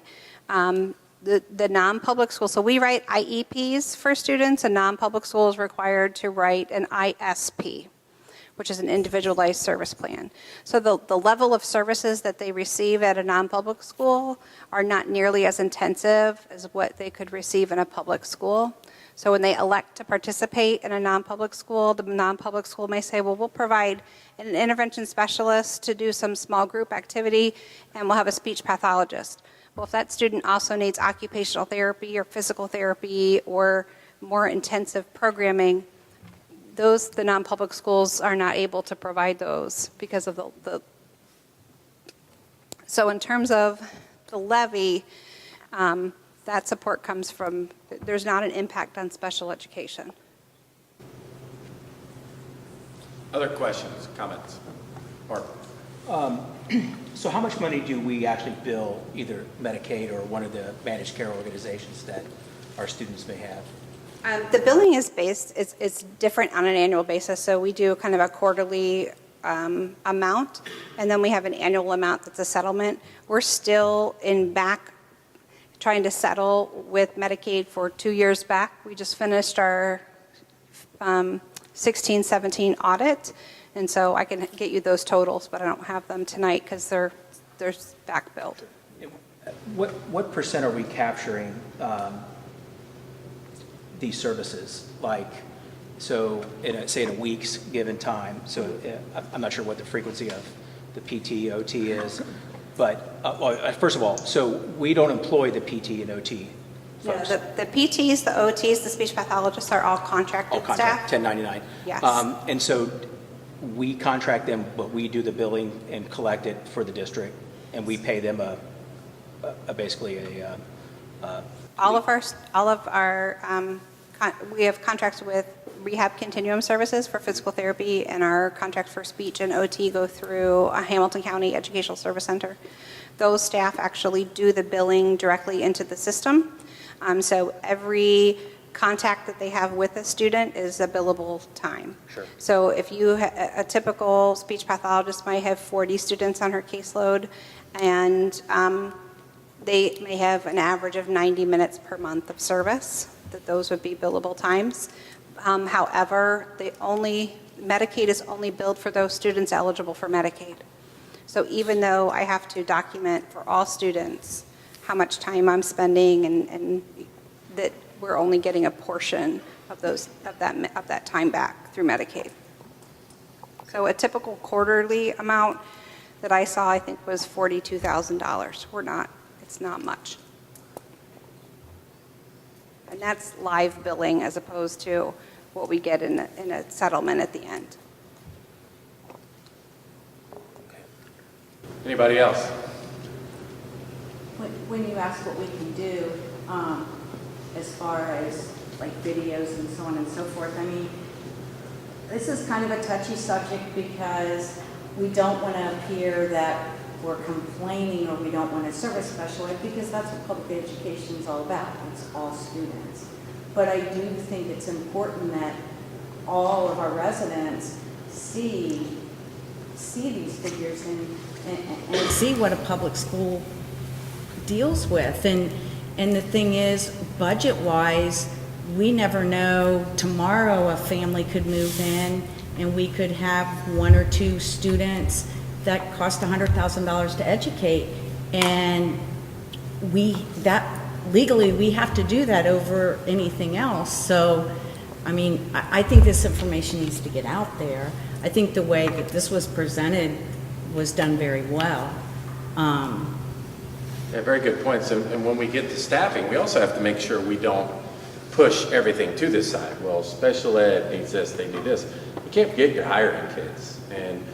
The non-public school, so we write IEPs for students, and non-public school is required to write an ISP, which is an individualized service plan. So the level of services that they receive at a non-public school are not nearly as intensive as what they could receive in a public school. So when they elect to participate in a non-public school, the non-public school may say, well, we'll provide an intervention specialist to do some small group activity, and we'll have a speech pathologist. Well, if that student also needs occupational therapy or physical therapy or more intensive programming, the non-public schools are not able to provide those because of the so in terms of the levy, that support comes from, there's not an impact on special education.
Other questions, comments? Mark?
So how much money do we actually bill either Medicaid or one of the managed care organizations that our students may have?
The billing is based, it's different on an annual basis. So we do kind of a quarterly amount, and then we have an annual amount that's a settlement. We're still trying to settle with Medicaid for 2 years back. We just finished our 16-17 audit, and so I can get you those totals, but I don't have them tonight because they're back billed.
What percent are we capturing these services? Like, so say in a week's given time, so I'm not sure what the frequency of the PT, OT is, but first of all, so we don't employ the PT and OT folks.
Yeah, the PTs, the OTs, the speech pathologists are all contracted
All contract,
staff.
1099.
Yes.
And so we contract them, but we do the billing and collect it for the district, and we pay them
All of our we have contracts with Rehab Continuum Services for physical therapy, and our contracts for speech and OT go through a Hamilton County Educational Service Center. Those staff actually do the billing directly into the system. So every contact that they have with a student is a billable time.
Sure.
So if a typical speech pathologist might have 40 students on her caseload, and they may have an average of 90 minutes per month of service, that those would be billable times. However, Medicaid is only billed for those students eligible for Medicaid. So even though I have to document for all students how much time I'm spending, and that we're only getting a portion of that time back through Medicaid. So a typical quarterly amount that I saw, I think, was $42,000. It's not much. And that's live billing as opposed to what we get in a settlement at the end.
Anybody else?
When you ask what we can do, as far as like videos and so on and so forth, I mean, this is kind of a touchy subject because we don't want to appear that we're complaining or we don't want to serve a special ed, because that's what public education is all about. It's all students. But I do think it's important that all of our residents see these figures and see what a public school deals with. And the thing is, budget-wise, we never know. Tomorrow a family could move in and we could have 1 or 2 students that cost $100,000 to educate, and legally we have to do that over anything else. So, I mean, I think this information needs to get out there. I think the way that this was presented was done very well.
Yeah, very good points. And when we get to staffing, we also have to make sure we don't push everything to this side. Well, special ed needs this, they need this. You can't forget you're hiring kids, and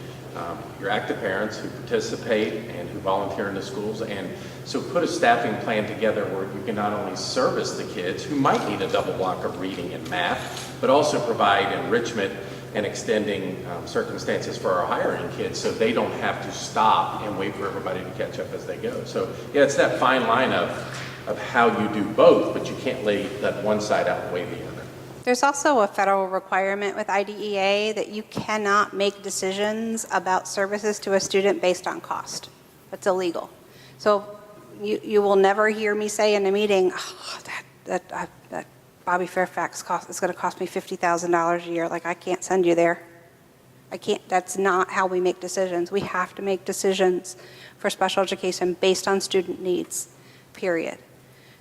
your active parents who participate and who volunteer in the schools. And so put a staffing plan together where you can not only service the kids who might need a double block of reading and math, but also provide enrichment and extending circumstances for our hiring kids so they don't have to stop and wait for everybody to catch up as they go. So yeah, it's that fine line of how you do both, but you can't let one side outweigh the other.
There's also a federal requirement with IDEA that you cannot make decisions about services to a student based on cost. That's illegal. So you will never hear me say in a meeting, oh, that Bobby Fairfax is going to cost me $50,000 a year. Like, I can't send you there. I can't. That's not how we make decisions. We have to make decisions for special education based on student needs, period.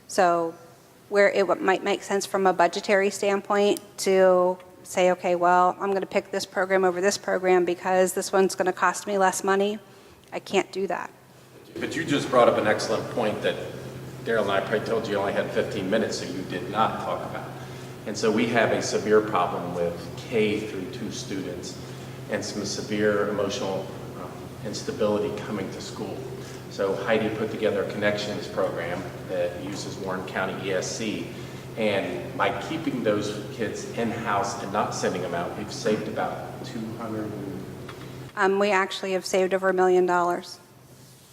So where it might make sense from a budgetary standpoint to say, okay, well, I'm going to pick this program over this program because this one's going to cost me less money, I can't do that.
But you just brought up an excellent point that Daryl and I probably told you only had 15 minutes, so you did not talk about. And so we have a severe problem with K through 2 students and some severe emotional instability coming to school. So Heidi put together a connections program that uses Warren County ESC, and by keeping those kids in-house and not sending them out, we've saved about 200.
We actually have saved over $1 million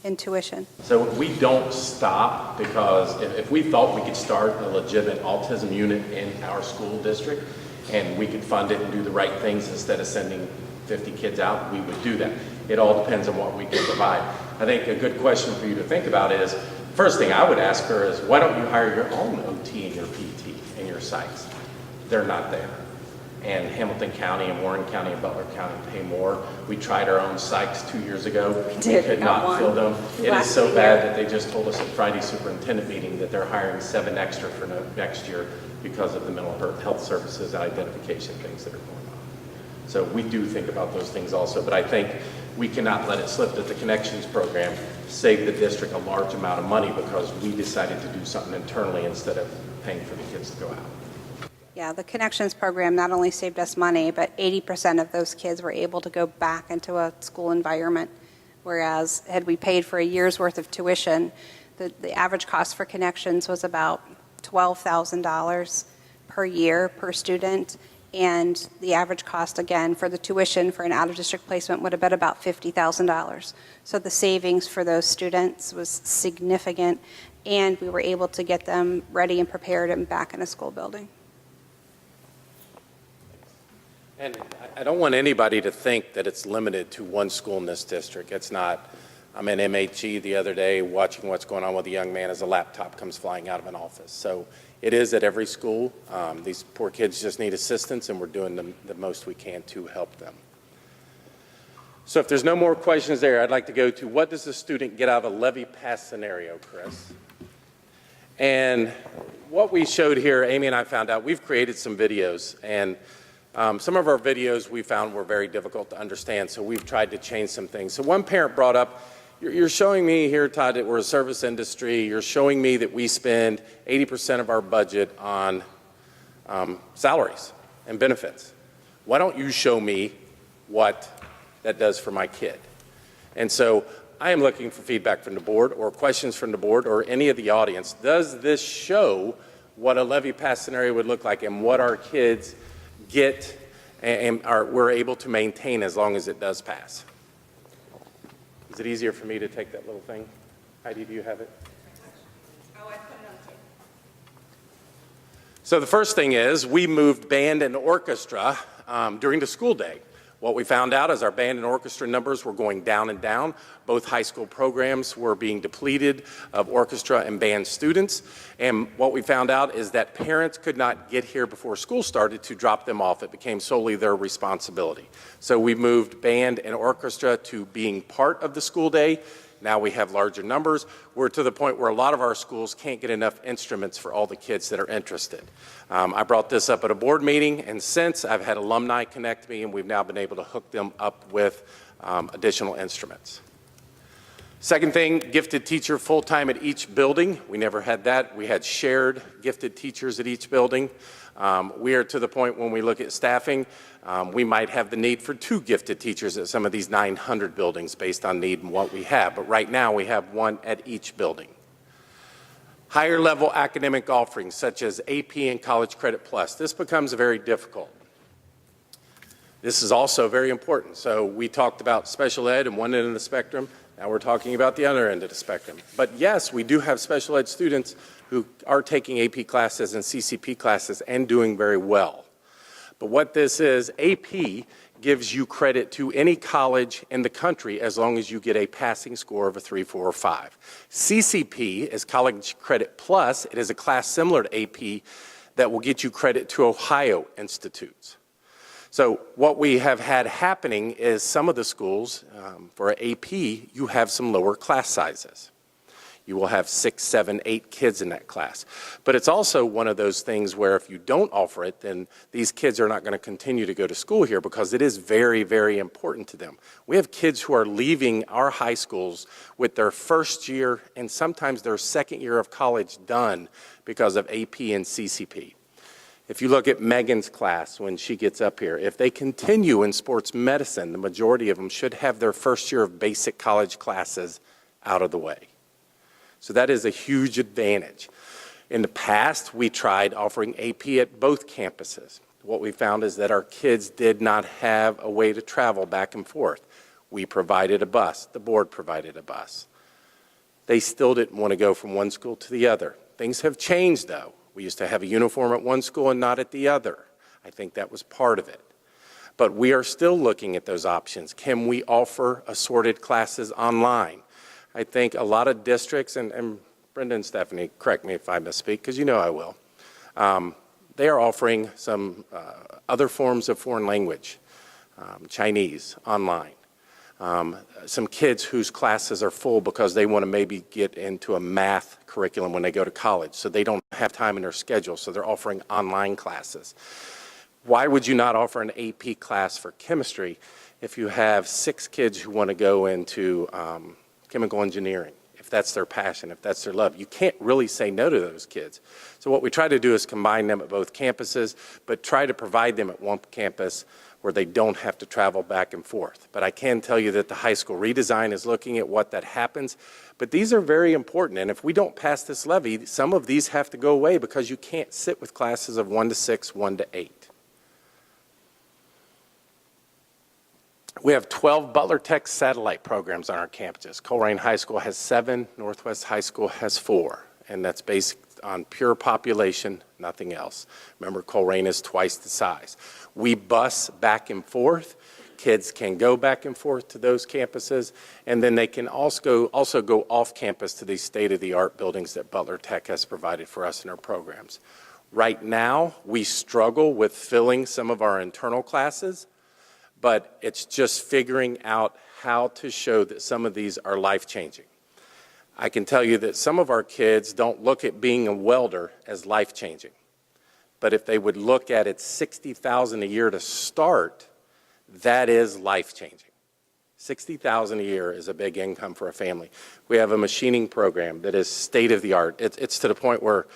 in tuition.
So we don't stop because if we thought we could start a legitimate autism unit in our school district and we could fund it and do the right things instead of sending 50 kids out, we would do that. It all depends on what we can provide. I think a good question for you to think about is, first thing I would ask her is, why don't you hire your own OT and your PT in your sites? They're not there. And Hamilton County and Warren County and Butler County pay more. We tried our own sites 2 years ago. We could not fill them. It is so bad that they just told us at Friday's superintendent meeting that they're hiring 7 extra for next year because of the mental health services identification things that are going on. So we do think about those things also, but I think we cannot let it slip that the Connections program saved the district a large amount of money because we decided to do something internally instead of paying for the kids to go out.
Yeah, the Connections program not only saved us money, but 80% of those kids were able to go back into a school environment. Whereas had we paid for a year's worth of tuition, the average cost for Connections was about $12,000 per year per student. And the average cost, again, for the tuition for an out-of-district placement would have been about $50,000. So the savings for those students was significant, and we were able to get them ready and prepared and back in a school building.
And I don't want anybody to think that it's limited to one school in this district. It's not. I'm in MHE the other day watching what's going on with a young man as a laptop comes flying out of an office. So it is at every school. These poor kids just need assistance, and we're doing the most we can to help them. So if there's no more questions there, I'd like to go to what does a student get out of a Levy Pass scenario, Chris? And what we showed here, Amy and I found out, we've created some videos, and some of our videos we found were very difficult to understand, so we've tried to change some things. So one parent brought up, you're showing me here, Todd, that we're a service industry. You're showing me that we spend 80% of our budget on salaries and benefits. Why don't you show me what that does for my kid? And so I am looking for feedback from the board or questions from the board or any of the audience. Does this show what a Levy Pass scenario would look like and what our kids get and we're able to maintain as long as it does pass? Is it easier for me to take that little thing? Heidi, do you have it?
Oh, I put it on tape.
So the first thing is we moved band and orchestra during the school day. What we found out is our band and orchestra numbers were going down and down. Both high school programs were being depleted of orchestra and band students. And what we found out is that parents could not get here before school started to drop them off. It became solely their responsibility. So we moved band and orchestra to being part of the school day. Now we have larger numbers. We're to the point where a lot of our schools can't get enough instruments for all the kids that are interested. I brought this up at a board meeting, and since I've had alumni connect me, and we've now been able to hook them up with additional instruments. Second thing, gifted teacher full-time at each building. We never had that. We had shared gifted teachers at each building. We are to the point when we look at staffing, we might have the need for 2 gifted teachers at some of these 900 buildings based on need and what we have. But right now we have 1 at each building. Higher level academic offerings such as AP and College Credit Plus. This becomes very difficult.
This is also very important. So we talked about special ed and one end of the spectrum. Now we're talking about the other end of the spectrum. But yes, we do have special ed students who are taking AP classes and CCP classes and doing very well. But what this is, AP gives you credit to any college in the country as long as you get a passing score of a 3, 4, or 5. CCP is College Credit Plus. It is a class similar to AP that will get you credit to Ohio institutes. So what we have had happening is some of the schools, for AP, you have some lower class sizes. You will have 6, 7, 8 kids in that class. But it's also one of those things where if you don't offer it, then these kids are not going to continue to go to school here because it is very, very important to them. We have kids who are leaving our high schools with their first year and sometimes their second year of college done because of AP and CCP. If you look at Megan's class when she gets up here, if they continue in sports medicine, the majority of them should have their first year of basic college classes out of the way. So that is a huge advantage. In the past, we tried offering AP at both campuses. What we found is that our kids did not have a way to travel back and forth. We provided a bus. The board provided a bus. They still didn't want to go from one school to the other. Things have changed, though. We used to have a uniform at one school and not at the other. I think that was part of it. But we are still looking at those options. Can we offer assorted classes online? I think a lot of districts, and Brenda and Stephanie, correct me if I misspeak, because you know I will, they are offering some other forms of foreign language, Chinese, online. Some kids whose classes are full because they want to maybe get into a math curriculum when they go to college, so they don't have time in their schedule, so they're offering online classes. Why would you not offer an AP class for chemistry if you have 6 kids who want to go into chemical engineering, if that's their passion, if that's their love? You can't really say no to those kids. So what we try to do is combine them at both campuses, but try to provide them at one campus where they don't have to travel back and forth. But I can tell you that the high school redesign is looking at what that happens. But these are very important, and if we don't pass this levy, some of these have to go away because you can't sit with classes of 1 to 6, 1 to 8. We have 12 Butler Tech satellite programs on our campuses. Colerain High School has 7, Northwest High School has 4, and that's based on pure population, nothing else. Remember, Colerain is twice the size. We bus back and forth. Kids can go back and forth to those campuses, and then they can also go off campus to these state-of-the-art buildings that Butler Tech has provided for us in our programs. Right now, we struggle with filling some of our internal classes, but it's just figuring out how to show that some of these are life-changing. I can tell you that some of our kids don't look at being a welder as life-changing. But if they would look at it $60,000 a year to start, that is life-changing. $60,000 a year is a big income for a family. We have a machining program that is state-of-the-art. It's to the point where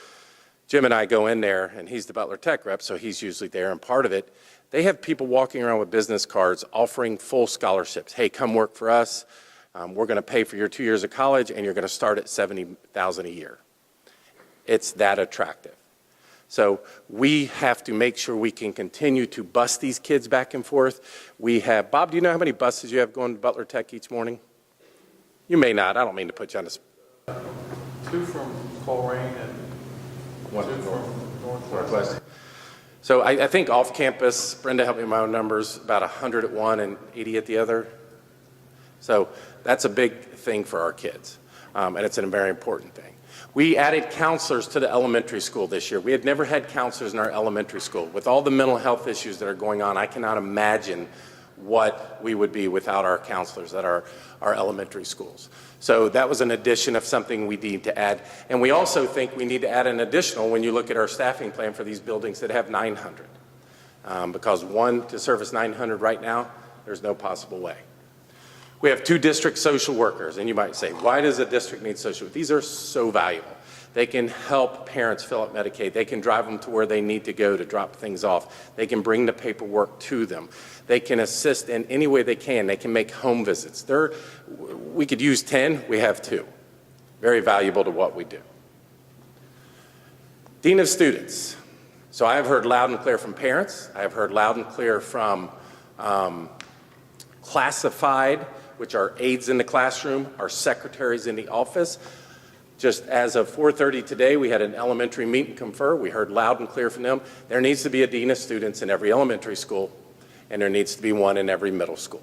Jim and I go in there, and he's the Butler Tech rep, so he's usually there, and part of it, they have people walking around with business cards offering full scholarships. Hey, come work for us. We're going to pay for your 2 years of college, and you're going to start at $70,000 a year. It's that attractive. So we have to make sure we can continue to bus these kids back and forth. We have, Bob, do you know how many buses you have going to Butler Tech each morning? You may not. I don't mean to put you on the spot.
2 from Colerain and
1
2 from Northwest.
So I think off campus, Brenda helped me with my own numbers, about 100 at one and 80 at the other. So that's a big thing for our kids, and it's a very important thing. We added counselors to the elementary school this year. We had never had counselors in our elementary school. With all the mental health issues that are going on, I cannot imagine what we would be without our counselors at our elementary schools. So that was an addition of something we need to add. And we also think we need to add an additional when you look at our staffing plan for these buildings that have 900. Because one, to service 900 right now, there's no possible way. We have 2 district social workers, and you might say, why does a district need social workers? These are so valuable. They can help parents fill out Medicaid. They can drive them to where they need to go to drop things off. They can bring the paperwork to them. They can assist in any way they can. They can make home visits. We could use 10, we have 2. Very valuable to what we do. Dean of Students. So I have heard loud and clear from parents. I have heard loud and clear from classified, which are aides in the classroom, our secretaries in the office. Just as of 4:30 today, we had an elementary meet and confer. We heard loud and clear from them. There needs to be a dean of students in every elementary school, and there needs to be one in every middle school.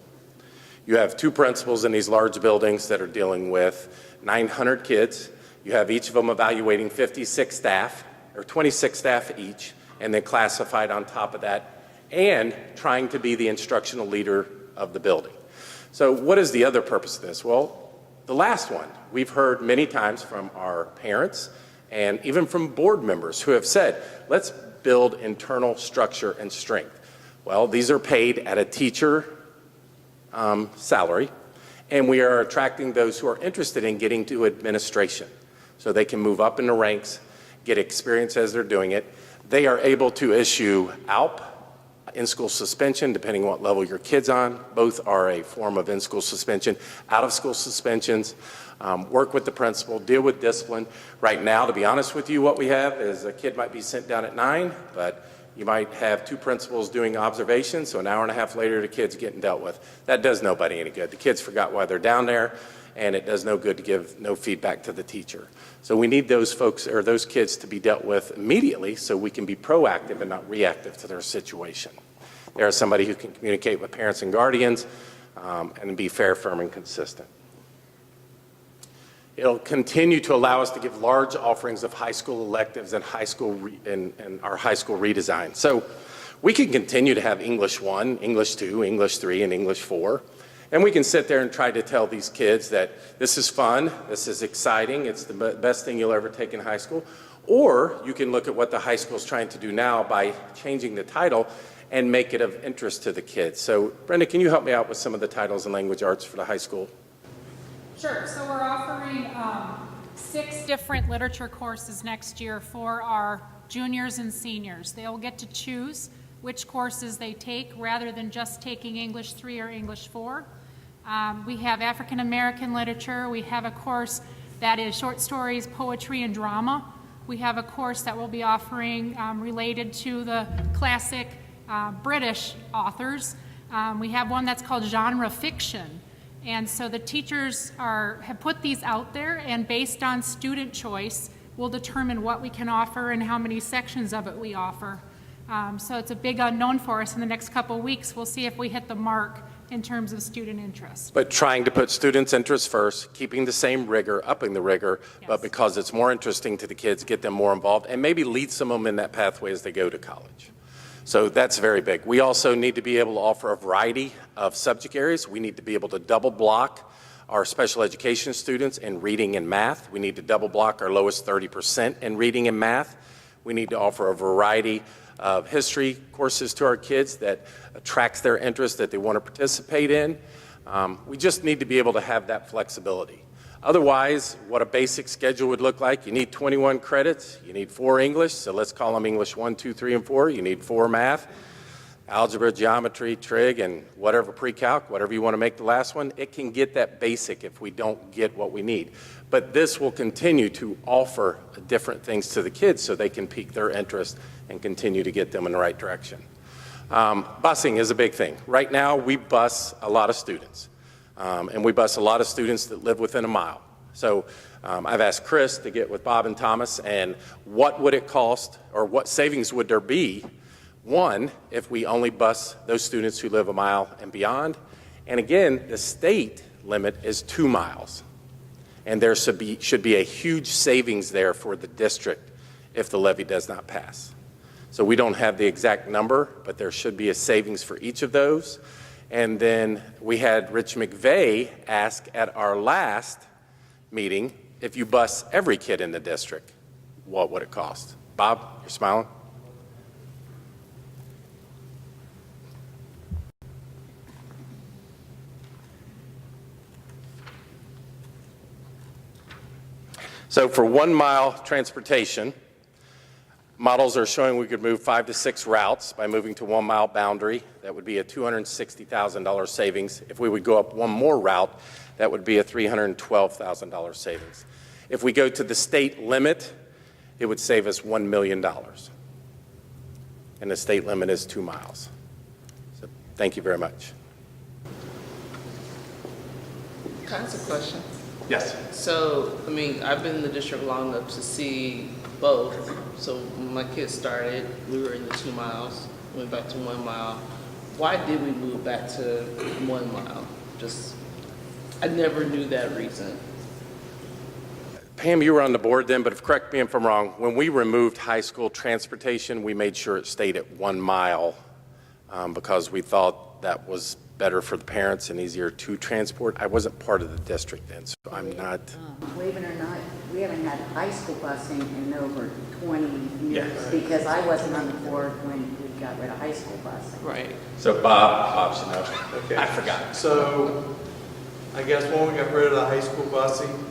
You have 2 principals in these large buildings that are dealing with 900 kids. You have each of them evaluating 56 staff, or 26 staff each, and then classified on top of that, and trying to be the instructional leader of the building. So what is the other purpose of this? Well, the last one, we've heard many times from our parents and even from board members who have said, let's build internal structure and strength. Well, these are paid at a teacher salary, and we are attracting those who are interested in getting to administration so they can move up in the ranks, get experience as they're doing it. They are able to issue ALP, in-school suspension, depending on what level your kid's on. Both are a form of in-school suspension. Out-of-school suspensions, work with the principal, deal with discipline. Right now, to be honest with you, what we have is a kid might be sent down at 9, but you might have 2 principals doing observations, so an hour and a half later, the kid's getting dealt with. That does nobody any good. The kids forgot why they're down there, and it does no good to give no feedback to the teacher. So we need those folks, or those kids, to be dealt with immediately so we can be proactive and not reactive to their situation. There is somebody who can communicate with parents and guardians and be fair, firm, and consistent. It'll continue to allow us to give large offerings of high school electives and our high school redesign. So we can continue to have English 1, English 2, English 3, and English 4. And we can sit there and try to tell these kids that this is fun, this is exciting, it's the best thing you'll ever take in high school. Or you can look at what the high school is trying to do now by changing the title and make it of interest to the kids. So Brenda, can you help me out with some of the titles in language arts for the high school?
Sure, so we're offering 6 different literature courses next year for our juniors and seniors. They'll get to choose which courses they take rather than just taking English 3 or English 4. We have African American literature. We have a course that is short stories, poetry, and drama. We have a course that we'll be offering related to the classic British authors. We have one that's called genre fiction. And so the teachers have put these out there, and based on student choice, we'll determine what we can offer and how many sections of it we offer. So it's a big unknown for us. In the next couple of weeks, we'll see if we hit the mark in terms of student interest.
But trying to put students' interests first, keeping the same rigor, upping the rigor, yes. But because it's more interesting to the kids, get them more involved, and maybe lead some of them in that pathway as they go to college. So that's very big. We also need to be able to offer a variety of subject areas. We need to be able to double block our special education students in reading and math. We need to double block our lowest 30% in reading and math. We need to offer a variety of history courses to our kids that attracts their interest, that they want to participate in. We just need to be able to have that flexibility. Otherwise, what a basic schedule would look like, you need 21 credits, you need 4 English, so let's call them English 1, 2, 3, and 4. You need 4 math, algebra, geometry, trig, and whatever pre-calc, whatever you want to make the last one. It can get that basic if we don't get what we need. But this will continue to offer different things to the kids so they can pique their interest and continue to get them in the right direction. Busing is a big thing. Right now, we bus a lot of students. And we bus a lot of students that live within a mile. So I've asked Chris to get with Bob and Thomas, and what would it cost, or what savings would there be, one, if we only bus those students who live a mile and beyond. And again, the state limit is 2 miles. And there should be a huge savings there for the district if the levy does not pass. So we don't have the exact number, but there should be a savings for each of those. And then we had Rich McVeigh ask at our last meeting, if you bus every kid in the district, what would it cost? Bob, you're smiling? So for 1 mile transportation, models are showing we could move 5 to 6 routes by moving to 1 mile boundary. That would be a $260,000 savings. If we would go up 1 more route, that would be a $312,000 savings. If we go to the state limit, it would save us $1 million. And the state limit is 2 miles. So Thank you very much.
Can I ask a question?
Yes.
So, I mean, I've been in the district long enough to see both. So when my kids started, we were in the 2 miles, went back to 1 mile. Why did we move back to 1 mile? I never knew that reason.
Pam, you were on the board then, but correct me if I'm wrong. When we removed high school transportation, we made sure it stayed at 1 mile because we thought that was better for the parents and easier to transport. I wasn't part of the district then, so I'm not.
Believe it or not, we haven't had high school busing in over 20 years because I wasn't on the board when we got rid of high school busing.
Right.
So Bob should know. Okay. I forgot.
So I guess when we got rid of the high school busing,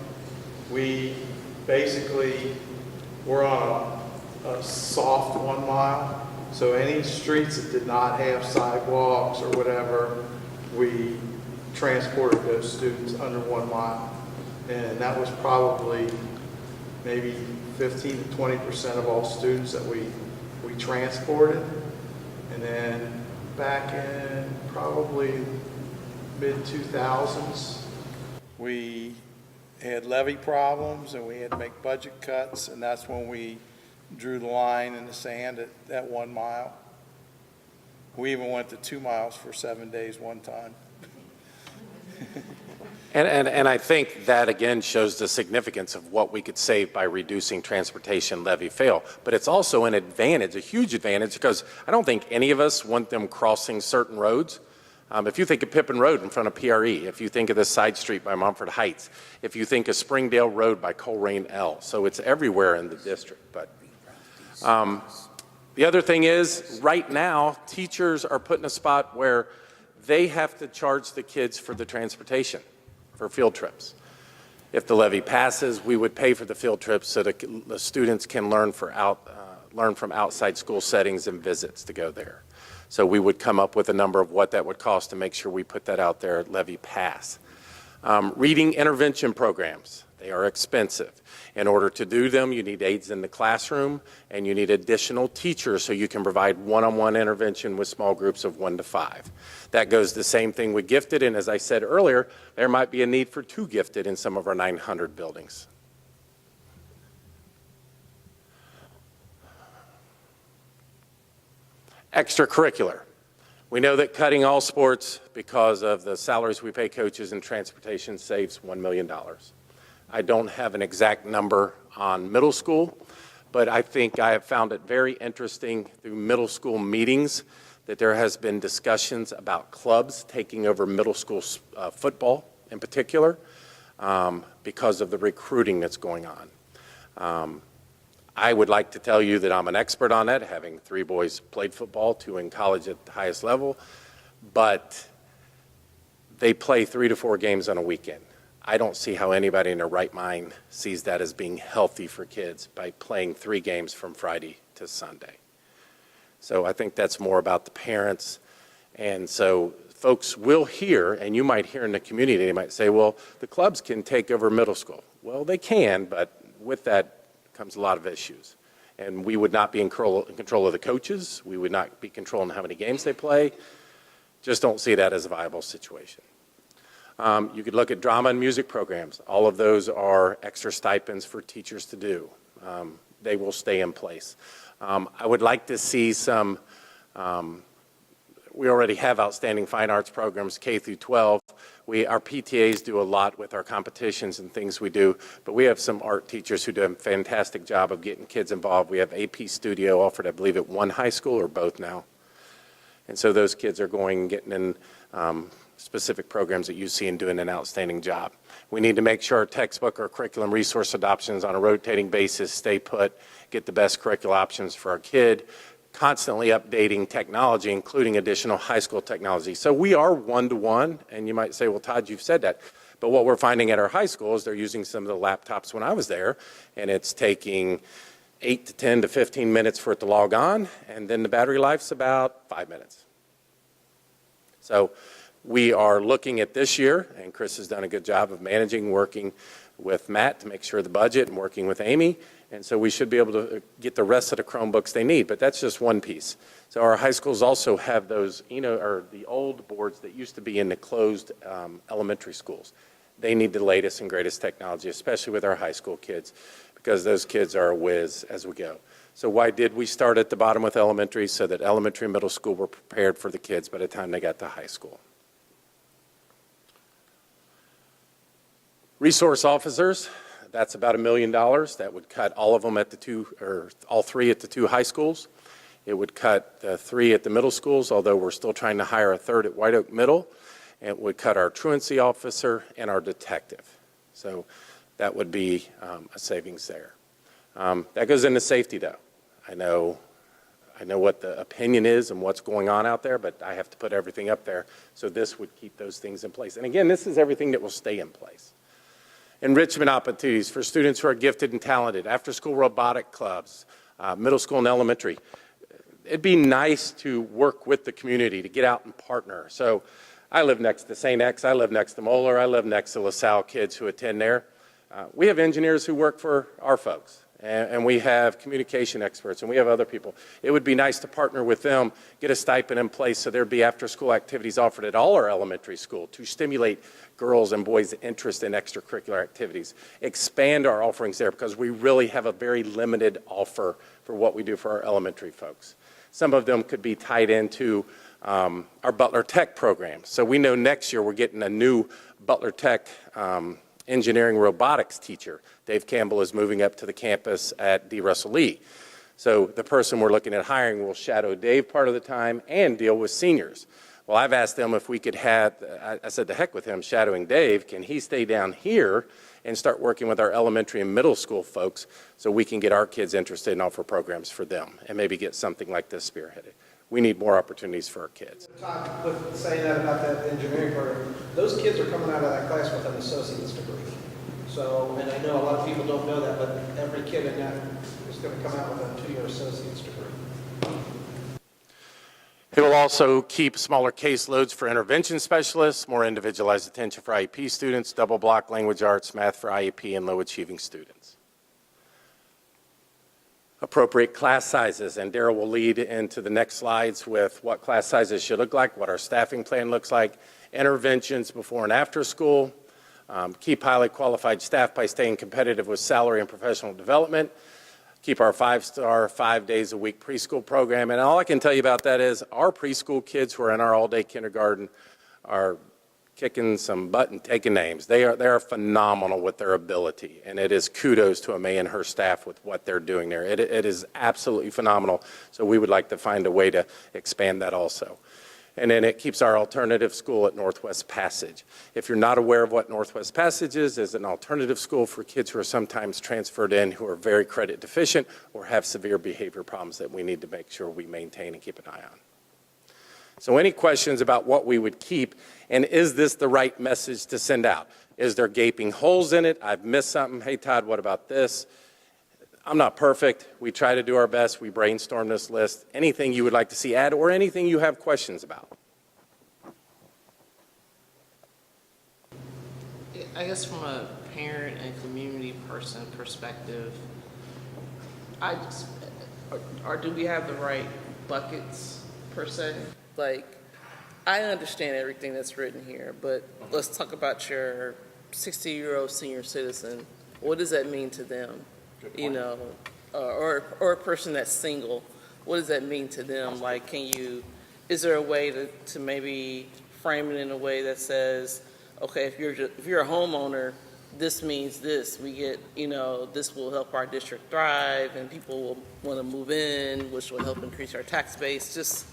we basically were on a soft 1 mile. So any streets that did not have sidewalks or whatever, we transported those students under 1 mile. And that was probably maybe 15 to 20% of all students that we transported. And then back in probably mid-2000s, we had levy problems and we had to make budget cuts, and that's when we drew the line in the sand at 1 mile. We even went to 2 miles for 7 days one time.
And I think that again shows the significance of what we could save by reducing transportation levy fail. But it's also an advantage, a huge advantage, because I don't think any of us want them crossing certain roads. If you think of Pippin Road in front of PRE, if you think of the side street by Montford Heights, if you think of Springdale Road by Colerain L, so it's everywhere in the district. But the other thing is, right now, teachers are put in a spot where they have to charge the kids for the transportation, for field trips. If the levy passes, we would pay for the field trips so the students can learn from outside school settings and visits to go there. So we would come up with a number of what that would cost to make sure we put that out there at Levy Pass. Reading intervention programs, they are expensive. In order to do them, you need aides in the classroom and you need additional teachers so you can provide one-on-one intervention with small groups of 1 to 5. That goes the same thing with gifted, and as I said earlier, there might be a need for 2 gifted in some of our 900 buildings. Extracurricular. We know that cutting all sports because of the salaries we pay coaches and transportation saves $1 million. I don't have an exact number on middle school, but I think I have found it very interesting through middle school meetings that there has been discussions about clubs taking over middle school football in particular because of the recruiting that's going on. I would like to tell you that I'm an expert on that, having 3 boys played football, 2 in college at the highest level, but they play 3 to 4 games on a weekend. I don't see how anybody in their right mind sees that as being healthy for kids by playing 3 games from Friday to Sunday. So I think that's more about the parents. And so folks will hear, and you might hear in the community, they might say, well, the clubs can take over middle school. Well, they can, but with that comes a lot of issues. And we would not be in control of the coaches. We would not be controlling how many games they play. Just don't see that as a viable situation. You could look at drama and music programs. All of those are extra stipends for teachers to do. They will stay in place. I would like to see some, we already have outstanding fine arts programs, K through 12. Our PTAs do a lot with our competitions and things we do, but we have some art teachers who do a fantastic job of getting kids involved. We have AP Studio offered, I believe, at 1 high school or both now. And so those kids are going and getting in specific programs at UC and doing an outstanding job. We need to make sure our textbook or curriculum resource adoptions on a rotating basis stay put, get the best curricular options for our kid, constantly updating technology, including additional high school technology. So we are one-to-one, and you might say, well, Todd, you've said that. But what we're finding at our high school is they're using some of the laptops when I was there, and it's taking 8 to 10 to 15 minutes for it to log on, and then the battery life's about 5 minutes. So we are looking at this year, and Chris has done a good job of managing, working with Matt to make sure the budget and working with Amy, And so we should be able to get the rest of the Chromebooks they need, but that's just one piece. So our high schools also have those, or the old boards that used to be in the closed elementary schools. They need the latest and greatest technology, especially with our high school kids, because those kids are a whiz as we go. So why did we start at the bottom with elementary? So that elementary and middle school were prepared for the kids by the time they got to high school. Resource officers, that's about $1 million. That would cut all of them at the two, or all three at the two high schools. It would cut 3 at the middle schools, although we're still trying to hire a 3rd at White Oak Middle. It would cut our truancy officer and our detective. So that would be a savings there. That goes into safety, though. I know what the opinion is and what's going on out there, but I have to put everything up there. So this would keep those things in place. And again, this is everything that will stay in place. Enrichment opportunities for students who are gifted and talented, after-school robotic clubs, middle school and elementary. It'd be nice to work with the community to get out and partner. So I live next to St. X, I live next to Moeller, I live next to LaSalle kids who attend there. We have engineers who work for our folks, and we have communication experts, and we have other people. It would be nice to partner with them, get a stipend in place so there'd be after-school activities offered at all our elementary school to stimulate girls' and boys' interest in extracurricular activities. Expand our offerings there because we really have a very limited offer for what we do for our elementary folks. Some of them could be tied into our Butler Tech program. So we know next year we're getting a new Butler Tech engineering robotics teacher. Dave Campbell is moving up to the campus at D. Russell Lee. So the person we're looking at hiring will shadow Dave part of the time and deal with seniors. Well, I've asked them if we could have, I said, the heck with him shadowing Dave. Can he stay down here and start working with our elementary and middle school folks so we can get our kids interested and offer programs for them and maybe get something like this spearheaded. We need more opportunities for our kids.
With saying that about that engineering program, those kids are coming out of that class with an associate's degree. So, and I know a lot of people don't know that, but every kid in that is going to come out with a 2-year associate's degree.
It will also keep smaller caseloads for intervention specialists, more individualized attention for IEP students, double block language arts, math for IEP, and low achieving students. Appropriate class sizes, and Darrell will lead into the next slides with what class sizes should look like, what our staffing plan looks like, interventions before and after school, keep highly qualified staff by staying competitive with salary and professional development, keep our 5-star, 5 days a week preschool program. And all I can tell you about that is our preschool kids who are in our all-day kindergarten are kicking some butt and taking names. They are phenomenal with their ability, and it is kudos to Amay and her staff with what they're doing there. It is absolutely phenomenal, so we would like to find a way to expand that also. And then it keeps our alternative school at Northwest Passage. If you're not aware of what Northwest Passage is an alternative school for kids who are sometimes transferred in who are very credit deficient or have severe behavior problems that we need to make sure we maintain and keep an eye on. So any questions about what we would keep, and is this the right message to send out? Is there gaping holes in it? I've missed something. Hey, Todd, what about this? I'm not perfect. We try to do our best. We brainstorm this list. Anything you would like to see add or anything you have questions about?
I guess from a parent and community person perspective, do we have the right buckets per se? Like, I understand everything that's written here, but let's talk about your 60-year-old senior citizen. What does that mean to them? You know, or a person that's single, what does that mean to them? Like, is there a way to maybe frame it in a way that says, okay, if you're a homeowner, this means this. We get, this will help our district thrive, and people will want to move in, which will help increase our tax base. Just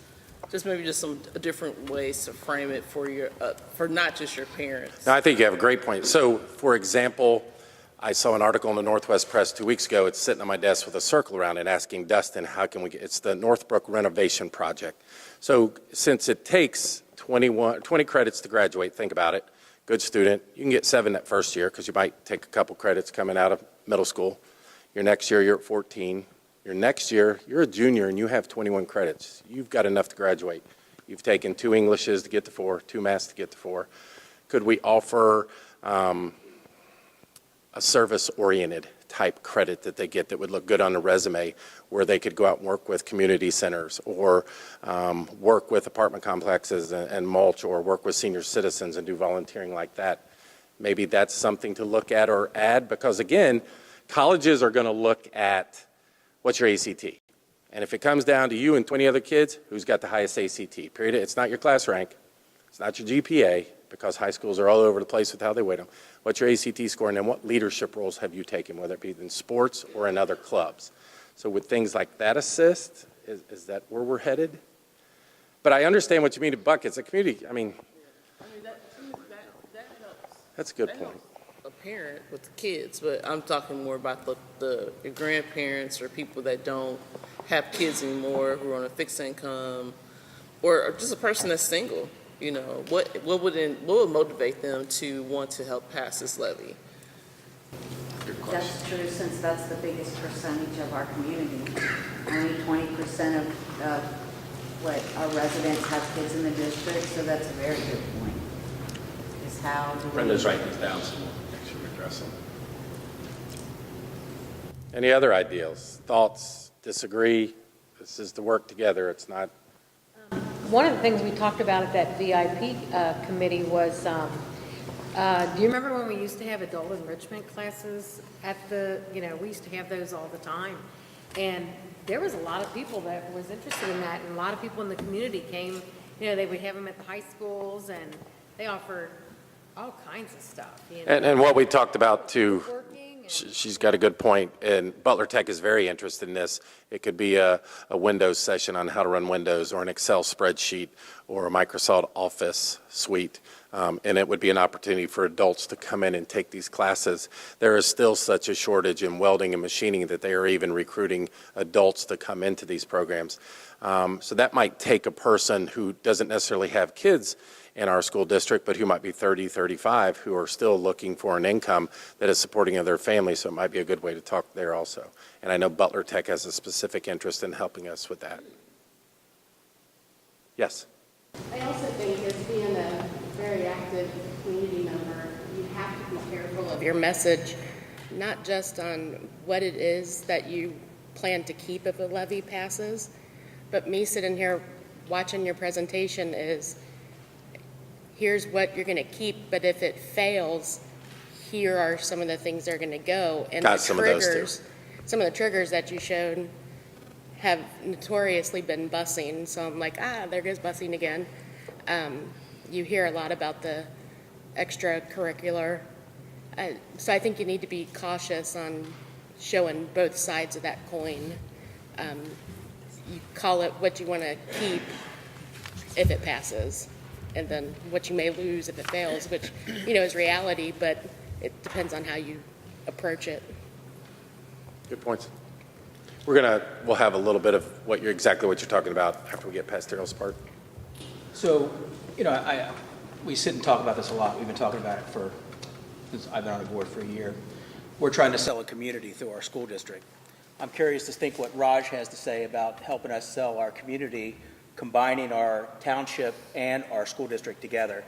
maybe some different ways to frame it for not just your parents.
No, I think you have a great point. So, for example, I saw an article in the Northwest Press 2 weeks ago. It's sitting on my desk with a circle around it asking Dustin, how can we get, it's the Northbrook Renovation Project. So since it takes 20 credits to graduate, think about it, good student, you can get 7 that first year because you might take a couple credits coming out of middle school. Your next year, you're at 14. Your next year, you're a junior and you have 21 credits. You've got enough to graduate. You've taken 2 Englishes to get to 4, 2 Maths to get to 4. Could we offer a service-oriented type credit that they get that would look good on a resume, where they could go out and work with community centers or work with apartment complexes and mulch, or work with senior citizens and do volunteering like that. Maybe that's something to look at or add, because again, colleges are going to look at what's your ACT. And if it comes down to you and 20 other kids, who's got the highest ACT, period. It's not your class rank. It's not your GPA, because high schools are all over the place with how they weight them. What's your ACT score, and then what leadership roles have you taken, whether it be in sports or in other clubs? So with things like that assist, is that where we're headed? But I understand what you mean to buckets. A community, I mean,
that helps.
that's a good
That
point.
helps a parent with the kids, but I'm talking more about the grandparents or people that don't have kids anymore, who are on a fixed income, or just a person that's single. You know, what would motivate them to want to help pass this levy?
That's true, since that's the biggest percentage of our community. Only 20% of what our residents have kids in the district, so that's a very good point. Is how do we...
Brenda's writing these down, so we'll make sure we address them. Any other ideas, thoughts, disagree? This is to work together. It's not.
One of the things we talked about at that VIP committee was, do you remember when we used to have adult enrichment classes at the, we used to have those all the time. And there was a lot of people that was interested in that, and a lot of people in the community came, they would have them at the high schools, and they offered all kinds of stuff.
And what we talked about too, she's got a good point, and Butler Tech is very interested in this. It could be a Windows session on how to run Windows, or an Excel spreadsheet, or a Microsoft Office suite, and it would be an opportunity for adults to come in and take these classes. There is still such a shortage in welding and machining that they are even recruiting adults to come into these programs. So that might take a person who doesn't necessarily have kids in our school district, but who might be 30, 35, who are still looking for an income that is supporting their family, so it might be a good way to talk there also. And I know Butler Tech has a specific interest in helping us with that. Yes?
I also think, as being a very active community member, you have to be careful of your message, not just on what it is that you plan to keep if a levy passes, but me sitting here watching your presentation is, here's what you're going to keep, but if it fails, here are some of the things that are going to go. And the triggers, some of the triggers that you showed have notoriously been busing. So I'm like, there goes busing again. You hear a lot about the extracurricular. So I think you need to be cautious on showing both sides of that coin. You call it what you want to keep if it passes, and then what you may lose if it fails, which, is reality, but it depends on how you approach it.
Good points. We'll have a little bit of exactly what you're talking about after we get past Daryl's part.
So, we sit and talk about this a lot. We've been talking about it since I've been on the board for a year. We're trying to sell a community through our school district. I'm curious to think what Raj has to say about helping us sell our community, combining our township and our school district together.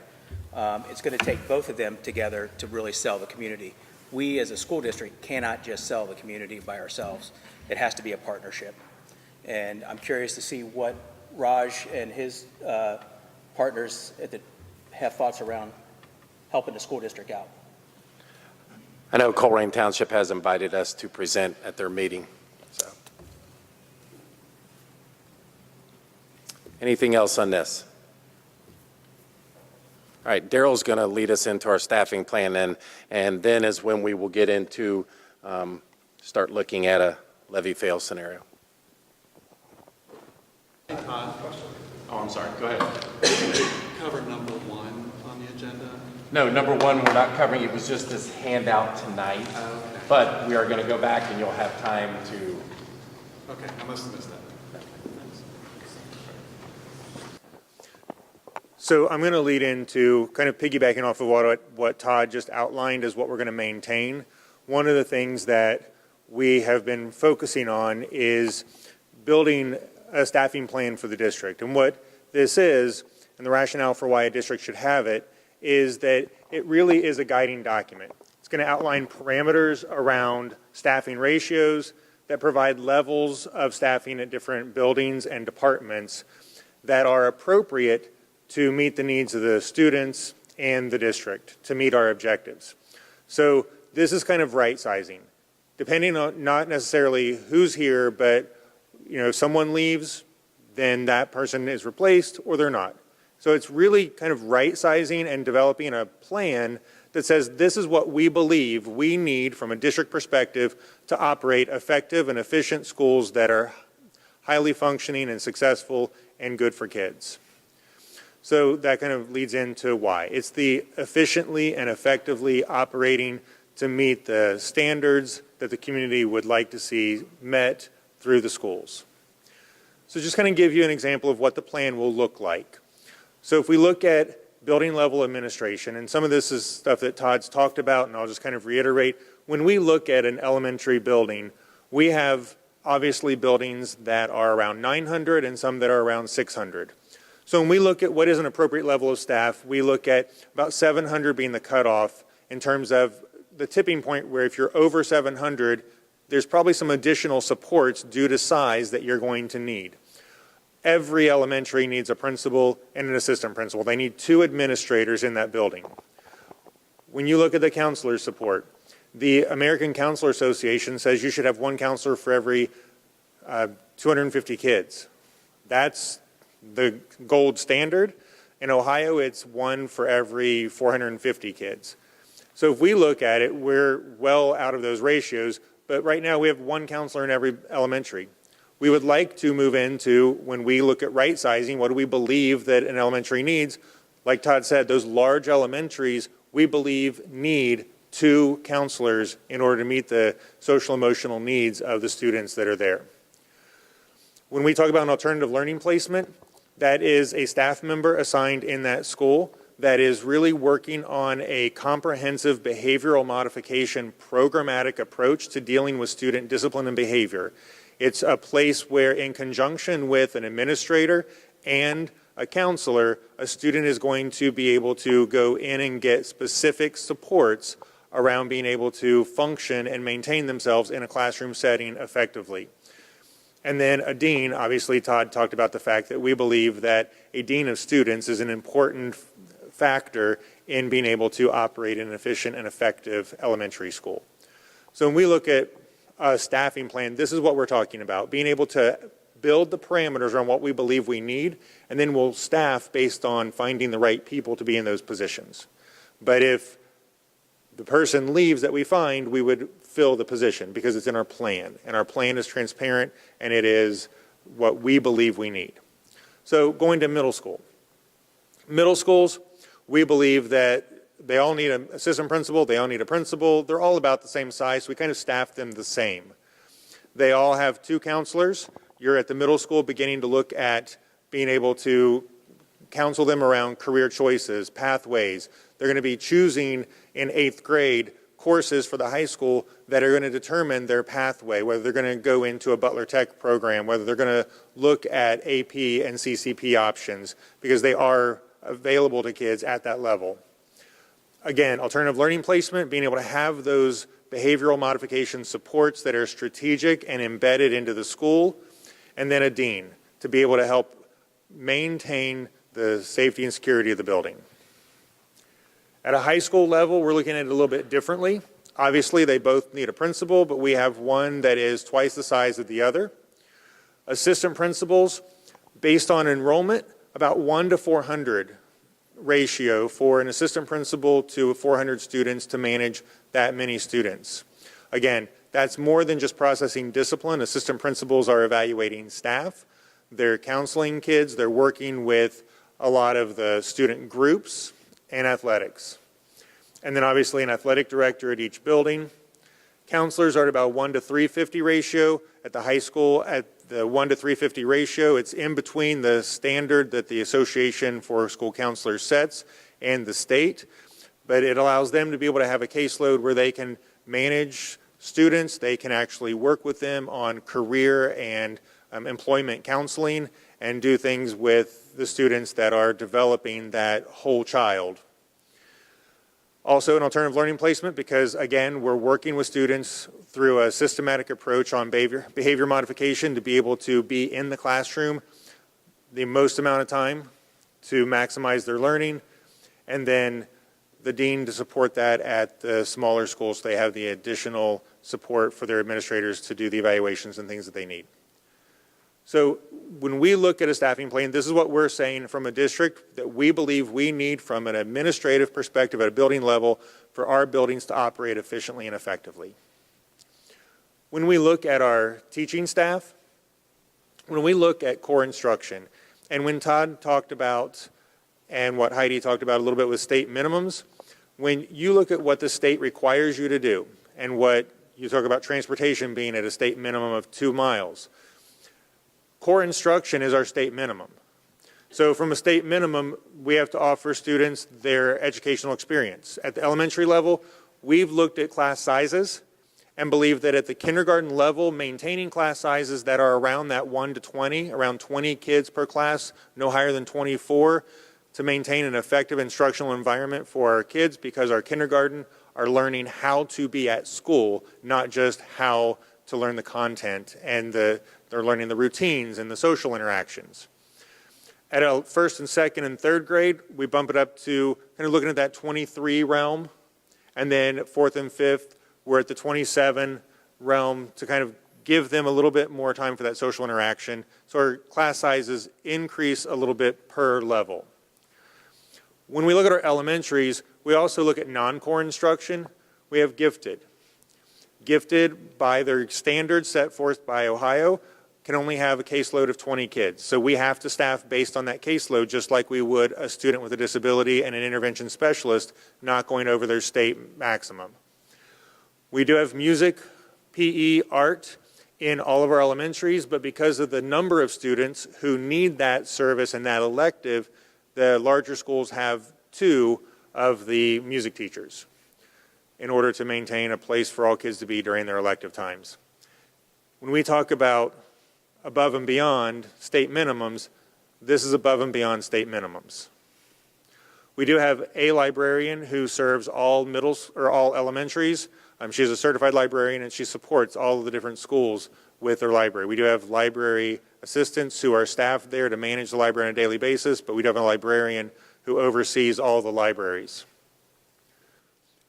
It's going to take both of them together to really sell the community. We as a school district cannot just sell the community by ourselves. It has to be a partnership. And I'm curious to see what Raj and his partners have thoughts around helping the school district out.
I know Colerain Township has invited us to present at their meeting. So, anything else on this? All right, Daryl's going to lead us into our staffing plan, and then is when we will get into start looking at a levy fail scenario.
Oh, I'm sorry. Go ahead. Cover number 1 on the agenda.
No, number 1 we're not covering. It was just this handout tonight, but we are going to go back, and you'll have time to.
Okay, I must have missed that.
So I'm going to lead into kind of piggybacking off of what Todd just outlined as what we're going to maintain. One of the things that we have been focusing on is building a staffing plan for the district. And what this is, and the rationale for why a district should have it, is that it really is a guiding document. It's going to outline parameters around staffing ratios that provide levels of staffing at different buildings and departments that are appropriate to meet the needs of the students and the district, to meet our objectives. So this is kind of right sizing. Depending on not necessarily who's here, but if someone leaves, then that person is replaced or they're not. So it's really kind of right sizing and developing a plan that says this is what we believe we need from a district perspective to operate effective and efficient schools that are highly functioning and successful and good for kids. So that kind of leads into why. It's the efficiently and effectively operating to meet the standards that the community would like to see met through the schools. So just kind of give you an example of what the plan will look like. So if we look at building level administration, and some of this is stuff that Todd's talked about, and I'll just kind of reiterate. When we look at an elementary building, we have obviously buildings that are around 900 and some that are around 600. So when we look at what is an appropriate level of staff, we look at about 700 being the cutoff in terms of the tipping point where if you're over 700, there's probably some additional supports due to size that you're going to need. Every elementary needs a principal and an assistant principal. They need 2 administrators in that building. When you look at the counselor support, the American Counselor Association says you should have 1 counselor for every 250 kids. That's the gold standard. In Ohio, it's 1 for every 450 kids. So if we look at it, we're well out of those ratios, but right now we have 1 counselor in every elementary. We would like to move into, when we look at right sizing, what do we believe that an elementary needs? Like Todd said, those large elementaries, we believe need 2 counselors in order to meet the social emotional needs of the students that are there. When we talk about an alternative learning placement, that is a staff member assigned in that school that is really working on a comprehensive behavioral modification programmatic approach to dealing with student discipline and behavior. It's a place where, in conjunction with an administrator and a counselor, a student is going to be able to go in and get specific supports around being able to function and maintain themselves in a classroom setting effectively. And then a dean, obviously Todd talked about the fact that we believe that a dean of students is an important factor in being able to operate an efficient and effective elementary school. So when we look at a staffing plan, this is what we're talking about, being able to build the parameters around what we believe we need, and then we'll staff based on finding the right people to be in those positions. But if the person leaves that we find, we would fill the position because it's in our plan, and our plan is transparent and it is what we believe we need. So going to middle school. Middle schools, we believe that they all need an assistant principal, they all need a principal, they're all about the same size, so we kind of staff them the same. They all have 2 counselors. You're at the middle school beginning to look at being able to counsel them around career choices, pathways. They're going to be choosing in 8th grade courses for the high school that are going to determine their pathway, whether they're going to go into a Butler Tech program, whether they're going to look at AP and CCP options, because they are available to kids at that level. Again, alternative learning placement, being able to have those behavioral modification supports that are strategic and embedded into the school, and then a dean to be able to help maintain the safety and security of the building. At a high school level, we're looking at it a little bit differently. Obviously, they both need a principal, but we have one that is twice the size of the other. Assistant principals, based on enrollment, about 1 to 400 ratio for an assistant principal to 400 students to manage that many students. Again, that's more than just processing discipline. Assistant principals are evaluating staff. They're counseling kids. They're working with a lot of the student groups and athletics. And then obviously an athletic director at each building. Counselors are at about 1 to 350 ratio. At the high school, at the 1 to 350 ratio, it's in between the standard that the Association for School Counselors sets and the state, but it allows them to be able to have a caseload where they can manage students, they can actually work with them on career and employment counseling and do things with the students that are developing that whole child. Also an alternative learning placement because, again, we're working with students through a systematic approach on behavior modification to be able to be in the classroom the most amount of time to maximize their learning, and then the dean to support that at the smaller schools so they have the additional support for their administrators to do the evaluations and things that they need. So when we look at a staffing plan, this is what we're saying from a district that we believe we need from an administrative perspective at a building level for our buildings to operate efficiently and effectively. When we look at our teaching staff, when we look at core instruction, and when Todd talked about, and what Heidi talked about a little bit with state minimums, when you look at what the state requires you to do, and what you talk about transportation being at a state minimum of 2 miles, core instruction is our state minimum. So from a state minimum, we have to offer students their educational experience. At the elementary level, we've looked at class sizes and believe that at the kindergarten level, maintaining class sizes that are around that 1 to 20, around 20 kids per class, no higher than 24, to maintain an effective instructional environment for our kids, because our kindergarten are learning how to be at school, not just how to learn the content, and they're learning the routines and the social interactions. At a first and second and third grade, we bump it up to kind of looking at that 23 realm, and then fourth and fifth, we're at the 27 realm to kind of give them a little bit more time for that social interaction. So our class sizes increase a little bit per level. When we look at our elementaries, we also look at non-core instruction. We have gifted. Gifted, by their standards set forth by Ohio, can only have a caseload of 20 kids. So we have to staff based on that caseload, just like we would a student with a disability and an intervention specialist not going over their state maximum. We do have music, PE, art in all of our elementaries, but because of the number of students who need that service and that elective, the larger schools have 2 of the music teachers in order to maintain a place for all kids to be during their elective times. When we talk about above and beyond state minimums, this is above and beyond state minimums. We do have a librarian who serves all all elementaries. She's a certified librarian, and she supports all of the different schools with their library. We do have library assistants who are staffed there to manage the library on a daily basis, but we do have a librarian who oversees all the libraries.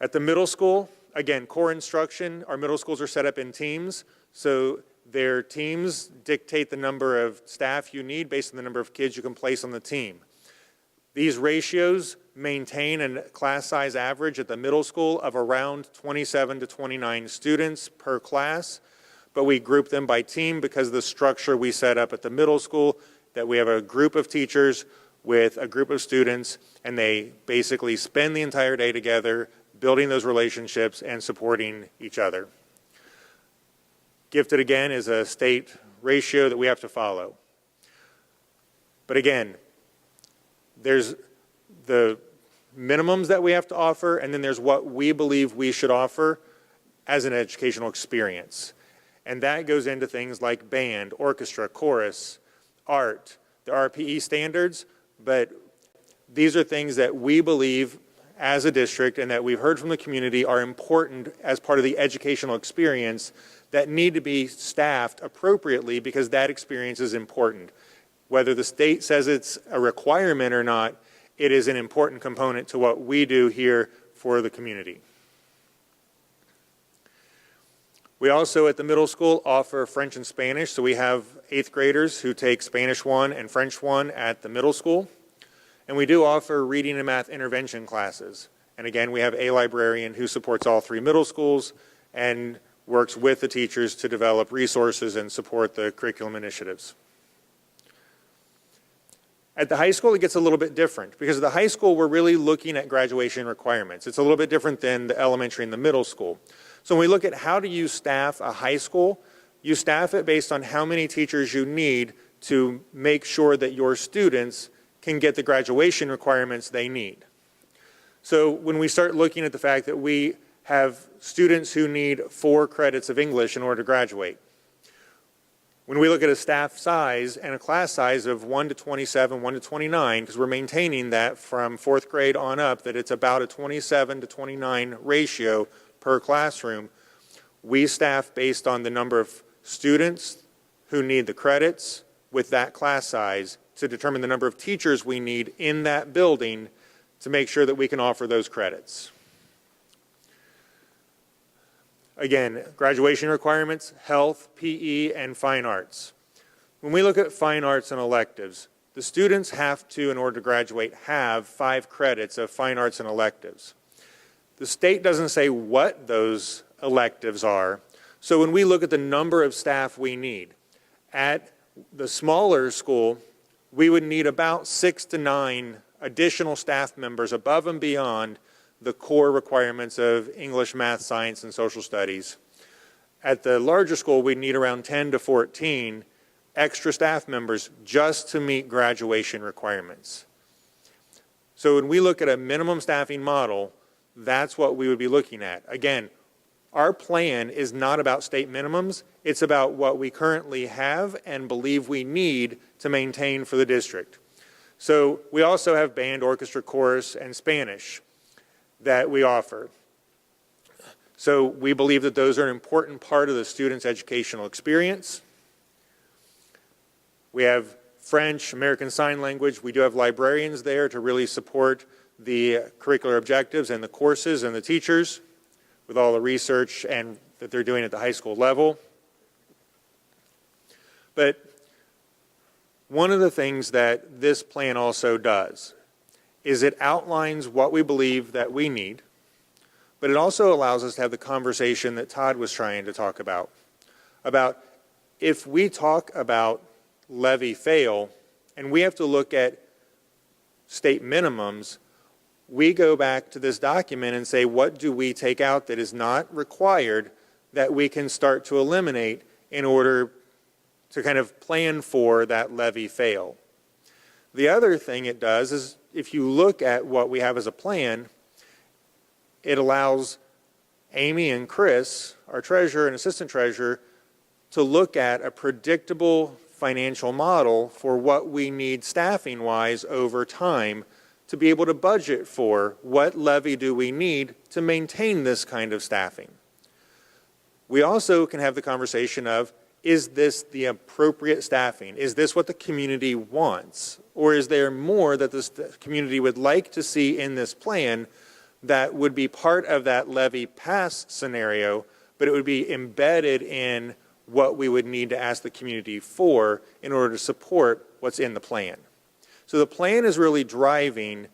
At the middle school, again, core instruction, our middle schools are set up in teams, so their teams dictate the number of staff you need based on the number of kids you can place on the team. These ratios maintain a class size average at the middle school of around 27 to 29 students per class, but we group them by team because of the structure we set up at the middle school, that we have a group of teachers with a group of students, and they basically spend the entire day together building those relationships and supporting each other. Gifted, again, is a state ratio that we have to follow. But again, there's the minimums that we have to offer, and then there's what we believe we should offer as an educational experience. And that goes into things like band, orchestra, chorus, art. There are PE standards, but these are things that we believe as a district and that we've heard from the community are important as part of the educational experience that need to be staffed appropriately because that experience is important. Whether the state says it's a requirement or not, it is an important component to what we do here for the community. We also at the middle school offer French and Spanish, so we have 8th graders who take Spanish 1 and French 1 at the middle school. And we do offer reading and math intervention classes. And again, we have a librarian who supports all 3 middle schools and works with the teachers to develop resources and support the curriculum initiatives. At the high school, it gets a little bit different because at the high school, we're really looking at graduation requirements. It's a little bit different than the elementary and the middle school. So when we look at how do you staff a high school, you staff it based on how many teachers you need to make sure that your students can get the graduation requirements they need. So when we start looking at the fact that we have students who need 4 credits of English in order to graduate, When we look at a staff size and a class size of 1 to 27, 1 to 29, because we're maintaining that from 4th grade on up, that it's about a 27 to 29 ratio per classroom, we staff based on the number of students who need the credits with that class size to determine the number of teachers we need in that building to make sure that we can offer those credits. Again, graduation requirements, health, PE, and fine arts. When we look at fine arts and electives, the students have to, in order to graduate, have 5 credits of fine arts and electives. The state doesn't say what those electives are, so when we look at the number of staff we need, at the smaller school, we would need about 6 to 9 additional staff members above and beyond the core requirements of English, math, science, and social studies. At the larger school, we need around 10 to 14 extra staff members just to meet graduation requirements. So when we look at a minimum staffing model, that's what we would be looking at. Again, our plan is not about state minimums. It's about what we currently have and believe we need to maintain for the district. So we also have band, orchestra, chorus, and Spanish that we offer. So we believe that those are an important part of the student's educational experience. We have French, American Sign Language. We do have librarians there to really support the curricular objectives and the courses and the teachers with all the research and that they're doing at the high school level. But one of the things that this plan also does is it outlines what we believe that we need, but it also allows us to have the conversation that Todd was trying to talk about if we talk about levy fail and we have to look at state minimums, we go back to this document and say, what do we take out that is not required that we can start to eliminate in order to kind of plan for that levy fail? The other thing it does is if you look at what we have as a plan, it allows Amy and Chris, our treasurer and assistant treasurer, to look at a predictable financial model for what we need staffing-wise over time to be able to budget for what levy do we need to maintain this kind of staffing. We also can have the conversation of, is this the appropriate staffing? Is this what the community wants? Or is there more that the community would like to see in this plan that would be part of that Levy Pass scenario, but it would be embedded in what we would need to ask the community for in order to support what's in the plan? So the plan is really driving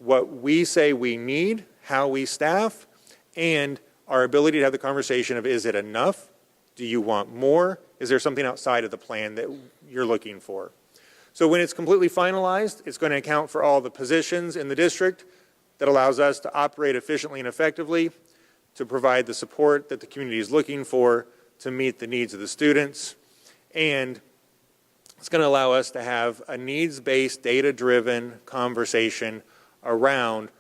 what we say we need, how we staff, and our ability to have the conversation of, is it enough? Do you want more? Is there something outside of the plan that you're looking for? So when it's completely finalized, it's going to account for all the positions in the district that allows us to operate efficiently and effectively, to provide the support that the community is looking for to meet the needs of the students, and it's going to allow us to have a needs-based, data-driven conversation around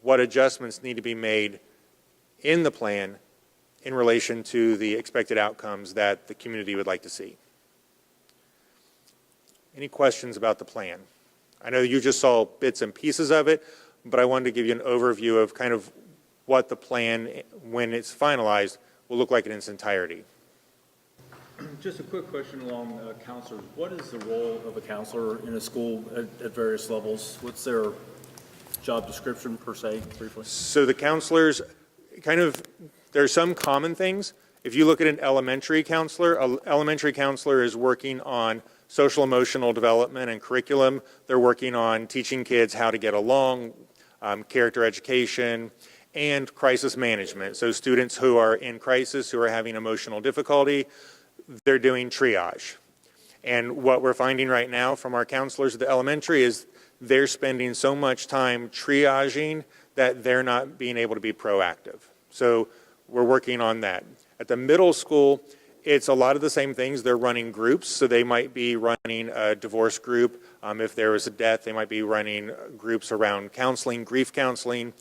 what adjustments need to be made in the plan in relation to the expected outcomes that the community would like to see. Any questions about the plan? I know you just saw bits and pieces of it, but I wanted to give you an overview of kind of what the plan, when it's finalized, will look like in its entirety.
Just a quick question along counselors. What is the role of a counselor in a school at various levels? What's their job description per se, briefly?
So the counselors, there are some common things. If you look at an elementary counselor is working on social emotional development and curriculum. They're working on teaching kids how to get along, character education, and crisis management. So students who are in crisis, who are having emotional difficulty, they're doing triage. And what we're finding right now from our counselors at the elementary is they're spending so much time triaging that they're not being able to be proactive. So we're working on that. At the middle school, it's a lot of the same things. They're running groups, so they might be running a divorce group. If there was a death, they might be running groups around counseling, grief counseling.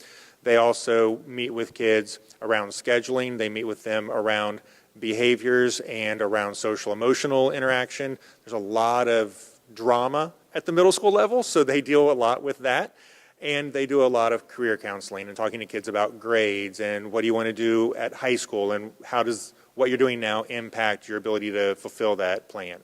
They also meet with kids around scheduling. They meet with them around behaviors and around social emotional interaction. There's a lot of drama at the middle school level, so they deal a lot with that. And they do a lot of career counseling and talking to kids about grades and what do you want to do at high school and how does what you're doing now impact your ability to fulfill that plan.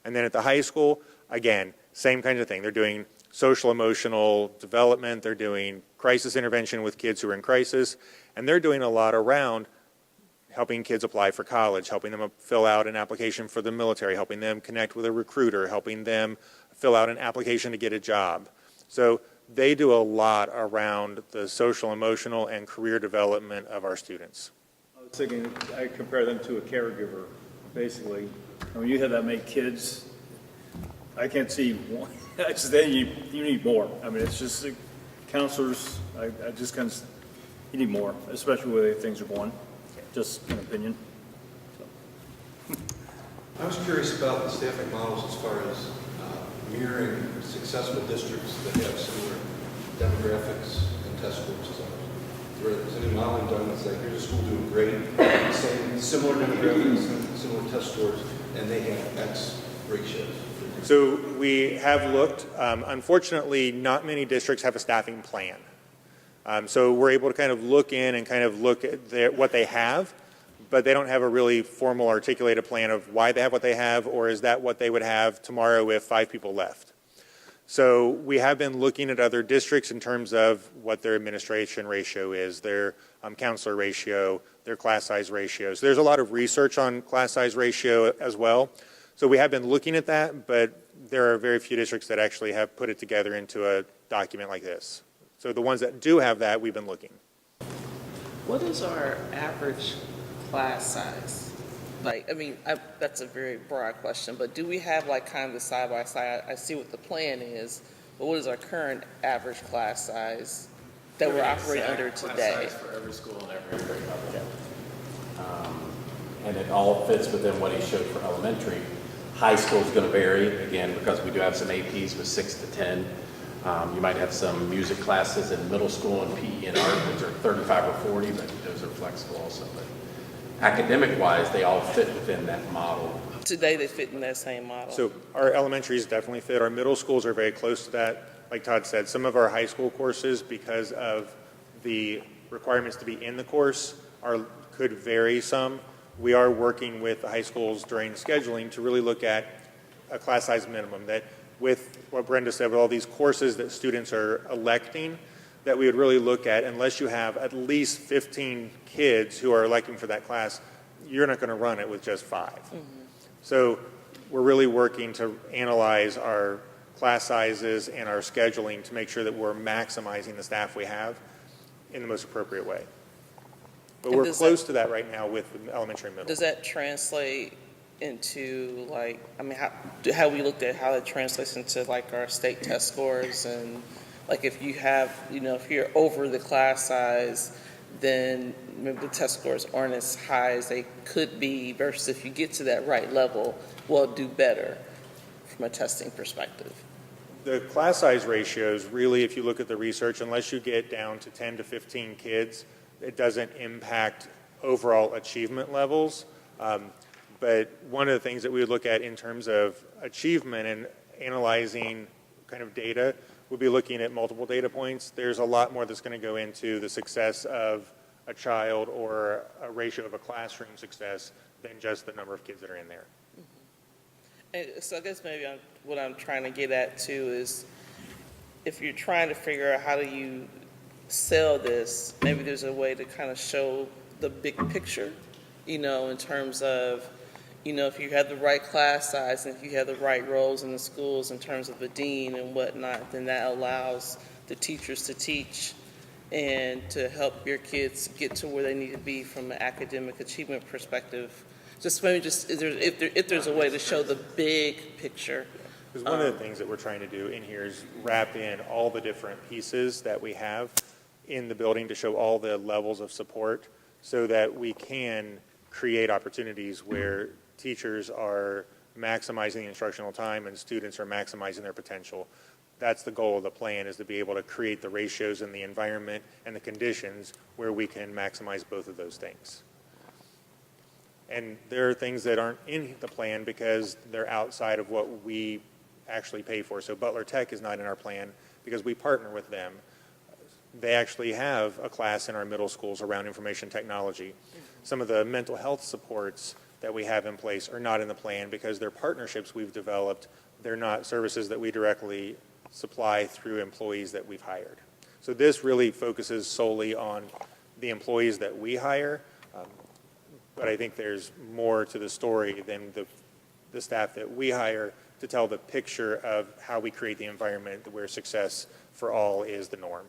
And then at the high school, again, same kind of thing. They're doing social emotional development, they're doing crisis intervention with kids who are in crisis, and they're doing a lot around helping kids apply for college, helping them fill out an application for the military, helping them connect with a recruiter, helping them fill out an application to get a job. So they do a lot around the social, emotional, and career development of our students.
I was thinking, I compare them to a caregiver, basically. And when you have that many kids, I can't see one. Then you need more. I mean, it's just counselors, I just kind of, you need more, especially where things are going. Just an opinion.
I was curious about the staffing models as far as mirroring successful districts that have similar demographics and test scores as ours. Is any modeling done that's like, here's a school doing great, same, similar demographics and similar test scores, and they have X ratios?
So we have looked. Unfortunately, not many districts have a staffing plan. So we're able to kind of look in and kind of look at what they have, but they don't have a really formal articulated plan of why they have what they have, or is that what they would have tomorrow if 5 people left. So we have been looking at other districts in terms of what their administration ratio is, their counselor ratio, their class size ratios. There's a lot of research on class size ratio as well. So we have been looking at that, but there are very few districts that actually have put it together into a document like this. So the ones that do have that, we've been looking.
What is our average class size? Like, I mean, that's a very broad question, but do we have like kind of the side by side? I see what the plan is, but what is our current average class size that we're operating under today?
Class size for every school and every grade level. And it all fits within what he showed for elementary. High school is going to vary, again, because we do have some APs with 6 to 10. You might have some music classes in middle school and PE and art, which are 35 or 40, but those are flexible also. But academic-wise, they all fit within that model.
Today, they fit in that same model.
So our elementaries definitely fit. Our middle schools are very close to that. Like Todd said, some of our high school courses, because of the requirements to be in the course, could vary some. We are working with the high schools during scheduling to really look at a class size minimum, that with what Brenda said, with all these courses that students are electing, that we would really look at, unless you have at least 15 kids who are electing for that class, you're not going to run it with just 5. Mm-hmm. So we're really working to analyze our class sizes and our scheduling to make sure that we're maximizing the staff we have in the most appropriate way. But we're close to that right now with the elementary and middle.
Does that translate into, like, I mean, how we looked at how that translates into, like, our state test scores? And, like, if you have, you know, if you're over the class size, then maybe the test scores aren't as high as they could be, versus if you get to that right level, we'll do better from a testing perspective.
The class size ratios, really, if you look at the research, unless you get down to 10 to 15 kids, it doesn't impact overall achievement levels. But one of the things that we would look at in terms of achievement and analyzing kind of data would be looking at multiple data points. There's a lot more that's going to go into the success of a child or a ratio of a classroom success than just the number of kids that are in there.
And so I guess maybe what I'm trying to get at too is, if you're trying to figure out how do you sell this, maybe there's a way to kind of show the big picture, you know, in terms of, you know, if you have the right class size and if you have the right roles in the schools in terms of the dean and whatnot, then that allows the teachers to teach and to help your kids get to where they need to be from an academic achievement perspective. Just maybe just if there's a way to show the big picture.
Because one of the things that we're trying to do in here is wrap in all the different pieces that we have in the building to show all the levels of support so that we can create opportunities where teachers are maximizing the instructional time and students are maximizing their potential. That's the goal of the plan, is to be able to create the ratios and the environment and the conditions where we can maximize both of those things. And there are things that aren't in the plan because they're outside of what we actually pay for. So Butler Tech is not in our plan because we partner with them. They actually have a class in our middle schools around information technology. Some of the mental health supports that we have in place are not in the plan because they're partnerships we've developed. They're not services that we directly supply through employees that we've hired. So this really focuses solely on the employees that we hire, but I think there's more to the story than the staff that we hire to tell the picture of how we create the environment where success for all is the norm.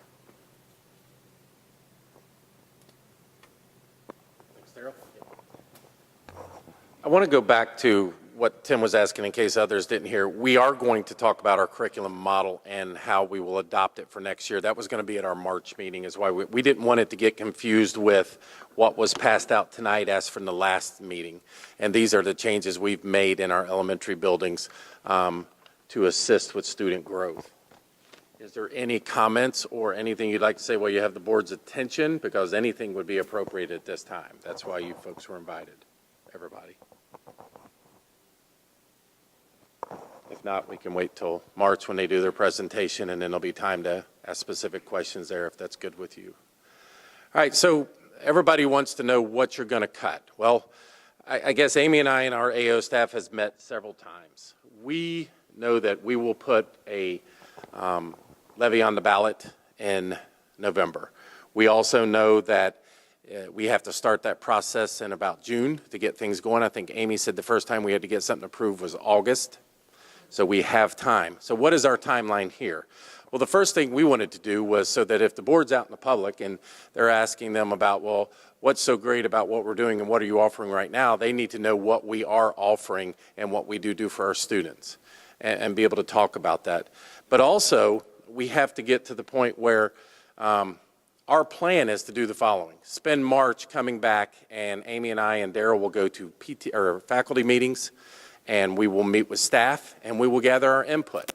I want to go back to what Tim was asking in case others didn't hear. We are going to talk about our curriculum model and how we will adopt it for next year. That was going to be at our March meeting, is why we didn't want it to get confused with what was passed out tonight as from the last meeting. And these are the changes we've made in our elementary buildings to assist with student growth. Is there any comments or anything you'd like to say while you have the board's attention? Because anything would be appropriate at this time. That's why you folks were invited, everybody. If not, we can wait till March when they do their presentation, and then there'll be time to ask specific questions there if that's good with you. All right, so everybody wants to know what you're going to cut. Well, I guess Amy and I and our AO staff has met several times. We know that we will put a levy on the ballot in November. We also know that we have to start that process in about June to get things going. I think Amy said the first time we had to get something approved was August. So we have time. So what is our timeline here? Well, the first thing we wanted to do was so that if the board's out in the public and they're asking them about, well, what's so great about what we're doing and what are you offering right now, they need to know what we are offering and what we do for our students and be able to talk about that. But also, we have to get to the point where our plan is to do the following. Spend March coming back, and Amy and I and Daryl will go to faculty meetings, and we will meet with staff, and we will gather our input.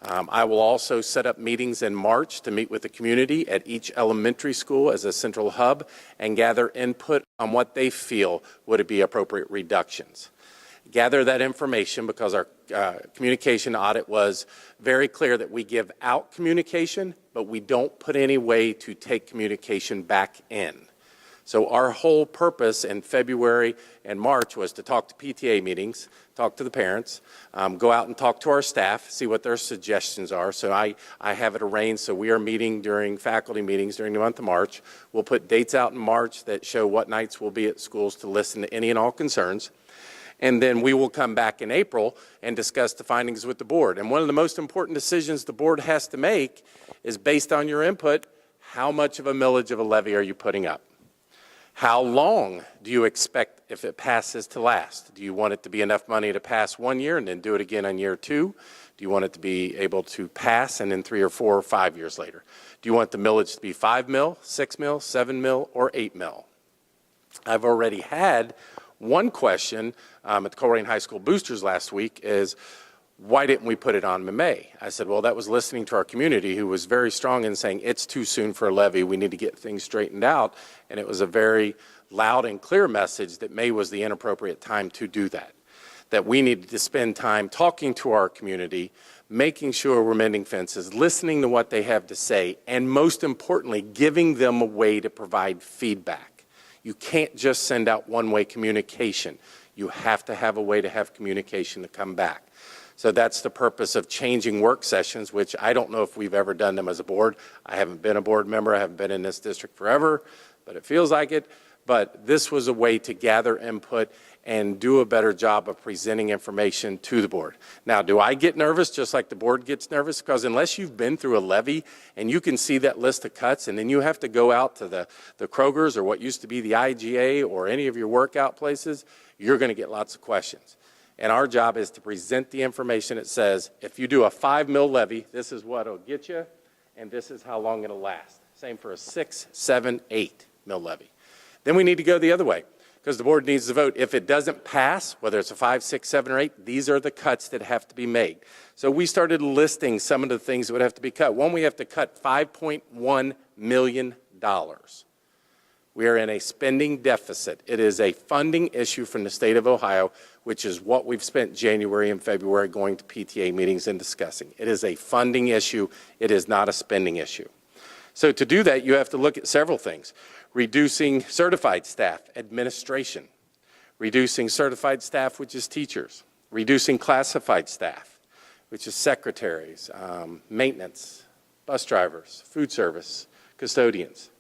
I will also set up meetings in March to meet with the community at each elementary school as a central hub and gather input on what they feel would be appropriate reductions. Gather that information because our communication audit was very clear that we give out communication, but we don't put any way to take communication back in. So our whole purpose in February and March was to talk to PTA meetings, talk to the parents, go out and talk to our staff, see what their suggestions are. So I have it arranged, so we are meeting during faculty meetings during the month of March. We'll put dates out in March that show what nights we'll be at schools to listen to any and all concerns. And then we will come back in April and discuss the findings with the board. And one of the most important decisions the board has to make is based on your input, how much of a millage of a levy are you putting up? How long do you expect, if it passes, to last? Do you want it to be enough money to pass 1 year and then do it again on year 2? Do you want it to be able to pass and then 3 or 4 or 5 years later? Do you want the millage to be 5 mil, 6 mil, 7 mil, or 8 mil? I've already had one question at the Coleraine High School Boosters last week is, why didn't we put it on in May? I said, well, that was listening to our community who was very strong in saying it's too soon for a levy. We need to get things straightened out. And it was a very loud and clear message that May was the inappropriate time to do that. That we needed to spend time talking to our community, making sure we're mending fences, listening to what they have to say, and most importantly, giving them a way to provide feedback. You can't just send out one-way communication. You have to have a way to have communication to come back. So that's the purpose of changing work sessions, which I don't know if we've ever done them as a board. I haven't been a board member. I haven't been in this district forever, but it feels like it. But this was a way to gather input and do a better job of presenting information to the board. Now, do I get nervous just like the board gets nervous? Because unless you've been through a levy and you can see that list of cuts and then you have to go out to the Kroger's or what used to be the IGA or any of your workout places, you're going to get lots of questions. And our job is to present the information that says, if you do a 5 mil levy, this is what it'll get you, and this is how long it'll last. Same for a 6, 7, 8 mil levy. Then we need to go the other way, because the board needs to vote. If it doesn't pass, whether it's a 5, 6, 7, or 8, these are the cuts that have to be made. So we started listing some of the things that would have to be cut. One, we have to cut $5.1 million. We are in a spending deficit. It is a funding issue from the state of Ohio, which is what we've spent January and February going to PTA meetings and discussing. It is a funding issue. It is not a spending issue. So to do that, you have to look at several things. Reducing certified staff, administration. Reducing certified staff, which is teachers. Reducing classified staff, which is secretaries, maintenance, bus drivers, food service, custodians.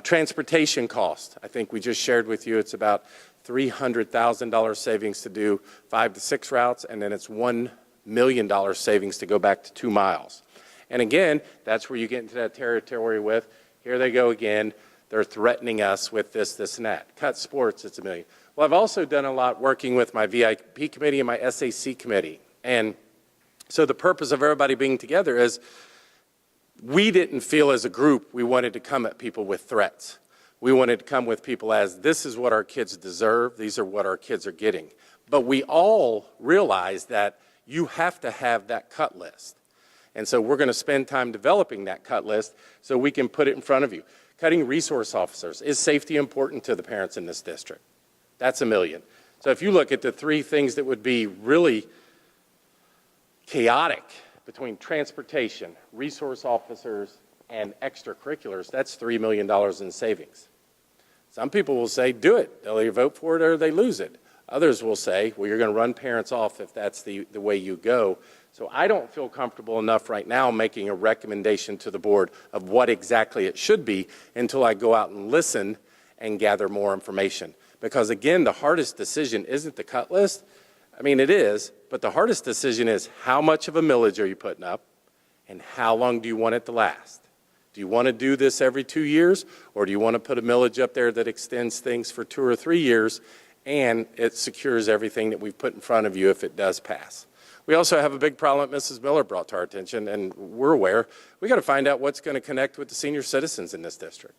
Transportation cost, I think we just shared with you, it's about $300,000 savings to do 5 to 6 routes, and then it's $1 million savings to go back to 2 miles. And again, that's where you get into that territory with, here they go again, they're threatening us with this, this, and that. Cut sports, it's $1 million. Well, I've also done a lot working with my VIP committee and my SAC committee. And so the purpose of everybody being together is we didn't feel as a group we wanted to come at people with threats. We wanted to come with people as this is what our kids deserve, these are what our kids are getting. But we all realize that you have to have that cut list. And so we're going to spend time developing that cut list so we can put it in front of you. Cutting resource officers. Is safety important to the parents in this district? That's $1 million. So if you look at the 3 things that would be really chaotic between transportation, resource officers, and extracurriculars, that's $3 million in savings. Some people will say, do it. They'll either vote for it or they lose it. Others will say, well, you're going to run parents off if that's the way you go. So I don't feel comfortable enough right now making a recommendation to the board of what exactly it should be until I go out and listen and gather more information. Because again, the hardest decision isn't the cut list. I mean, it is, but the hardest decision is how much of a millage are you putting up and how long do you want it to last? Do you want to do this every 2 years, or do you want to put a millage up there that extends things for 2 or 3 years and it secures everything that we've put in front of you if it does pass? We also have a big problem that Mrs. Miller brought to our attention, and we're aware. We got to find out what's going to connect with the senior citizens in this district.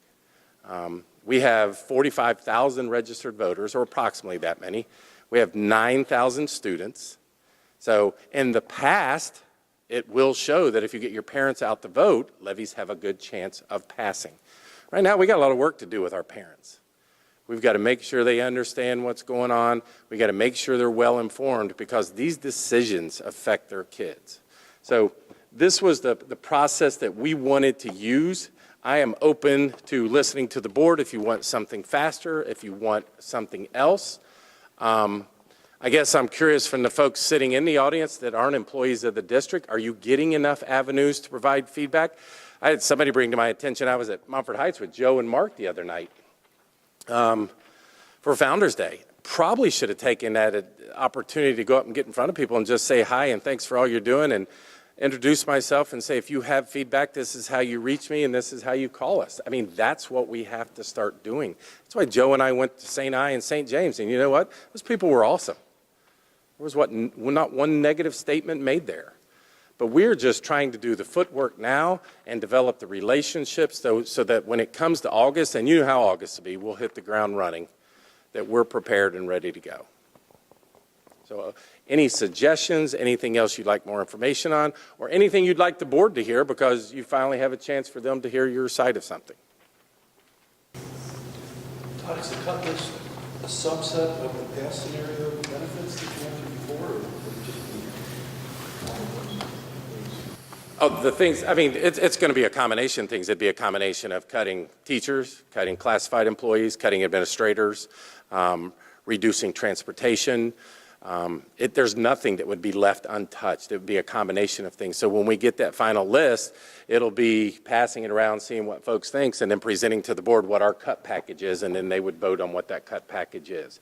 We have 45,000 registered voters, or approximately that many. We have 9,000 students. So in the past, it will show that if you get your parents out to vote, levies have a good chance of passing. Right now, we got a lot of work to do with our parents. We've got to make sure they understand what's going on. We've got to make sure they're well informed because these decisions affect their kids. So this was the process that we wanted to use. I am open to listening to the board if you want something faster, if you want something else. I guess I'm curious from the folks sitting in the audience that aren't employees of the district, are you getting enough avenues to provide feedback? I had somebody bring to my attention, I was at Montford Heights with Joe and Mark the other night for Founders Day. Probably should have taken that opportunity to go up and get in front of people and just say hi and thanks for all you're doing and introduce myself and say, if you have feedback, this is how you reach me and this is how you call us. I mean, that's what we have to start doing. That's why Joe and I went to St. I and St. James, and you know what? Those people were awesome. There was not one negative statement made there. But we're just trying to do the footwork now and develop the relationships so that when it comes to August, and you know how August will be, we'll hit the ground running, that we're prepared and ready to go. So any suggestions, anything else you'd like more information on, or anything you'd like the board to hear because you finally have a chance for them to hear your side of something.
Todd, is the cut list a subset of the past scenario benefits that you mentioned before, or just
Oh, the things, I mean, it's going to be a combination of things. It'd be a combination of cutting teachers, cutting classified employees, cutting administrators, reducing transportation. There's nothing that would be left untouched. It would be a combination of things. So when we get that final list, it'll be passing it around, seeing what folks think, and then presenting to the board what our cut package is, and then they would vote on what that cut package is.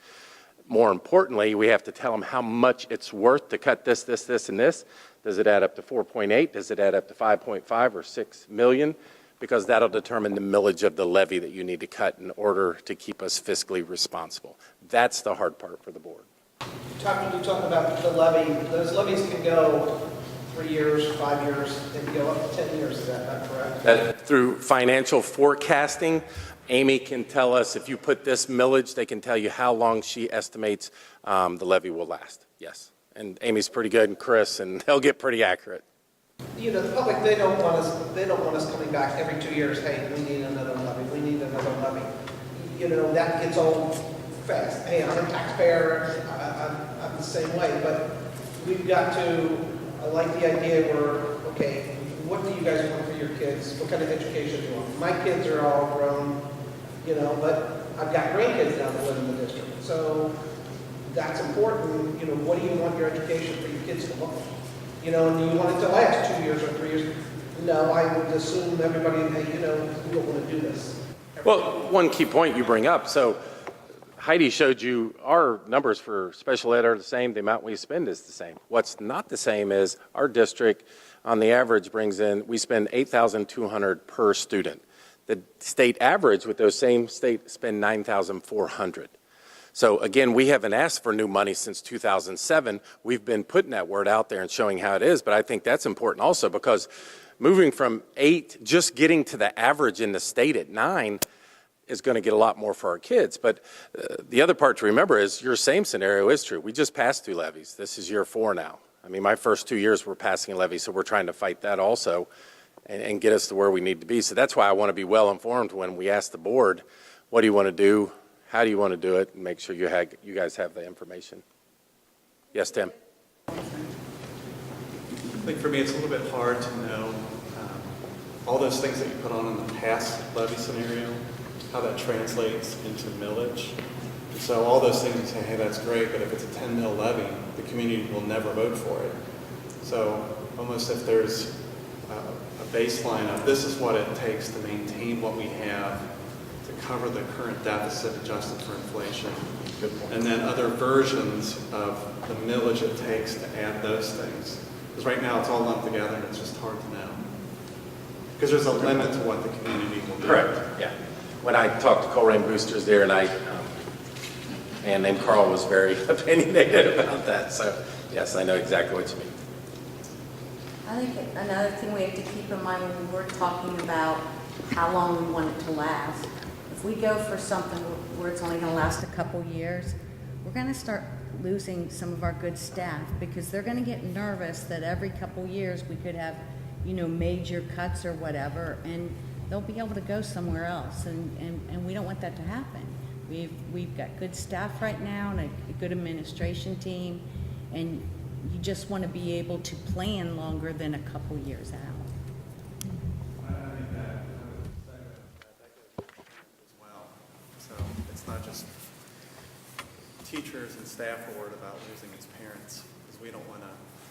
More importantly, we have to tell them how much it's worth to cut this, this, this, and this. Does it add up to 4.8? Does it add up to 5.5 or 6 million? Because that'll determine the millage of the levy that you need to cut in order to keep us fiscally responsible. That's the hard part for the board.
You talk about the levy. Those levies can go 3 years, 5 years. They can go up to 10 years. Is that correct?
Through financial forecasting, Amy can tell us if you put this millage, they can tell you how long she estimates the levy will last. Yes. And Amy's pretty good, and Chris, and they'll get pretty accurate.
You know, the public, they don't want us coming back every 2 years. Hey, we need another levy. We need another levy. that gets old fast. Hey, I'm a taxpayer, I'm the same way, but we've got to, I like the idea where, okay, what do you guys want for your kids? What kind of education do you want? My kids are all grown, but I've got grandkids now that live in the district. So that's important. What do you want your education for your kids to look like? And do you want it to last 2 years or 3 years? No, I would assume everybody, hey, we don't want to do this.
Well, one key point you bring up. So Heidi showed you our numbers for special ed are the same. The amount we spend is the same. What's not the same is our district, on the average, we spend $8,200 per student. The state average with those same states spend $9,400. So again, we haven't asked for new money since 2007. We've been putting that word out there and showing how it is, but I think that's important also because moving from 8, just getting to the average in the state at 9 is going to get a lot more for our kids. But the other part to remember is your same scenario is true. We just passed 2 levies. This is year 4 now. I mean, my first 2 years were passing a levy, so we're trying to fight that also and get us to where we need to be. So that's why I want to be well informed when we ask the board, what do you want to do? How do you want to do it? And make sure you guys have the information. Yes, Tim?
I think for me it's a little bit hard to know all those things that you put on in the past levy scenario, how that translates into millage. And so all those things you say, hey, that's great, but if it's a 10 mil levy, the community will never vote for it. So almost if there's a baseline of this is what it takes to maintain what we have to cover the current deficit adjusted for inflation. And then other versions of the millage it takes to add those things. Because right now it's all lumped together and it's just hard to know. Because there's a limit to what the community will do.
Correct, yeah. When I talked to Colerain Boosters there, and a man named Carl was very opinionated about that. So yes, I know exactly what you mean.
I think another thing we have to keep in mind when we're talking about how long we want it to last, if we go for something where it's only going to last a couple years, we're going to start losing some of our good staff because they're going to get nervous that every couple years we could have, major cuts or whatever, and they'll be able to go somewhere else, and we don't want that to happen. We've got good staff right now and a good administration team, and you just want to be able to plan longer than a couple years out.
I think that as well. So it's not just teachers and staff are worried about losing its parents, because we don't want to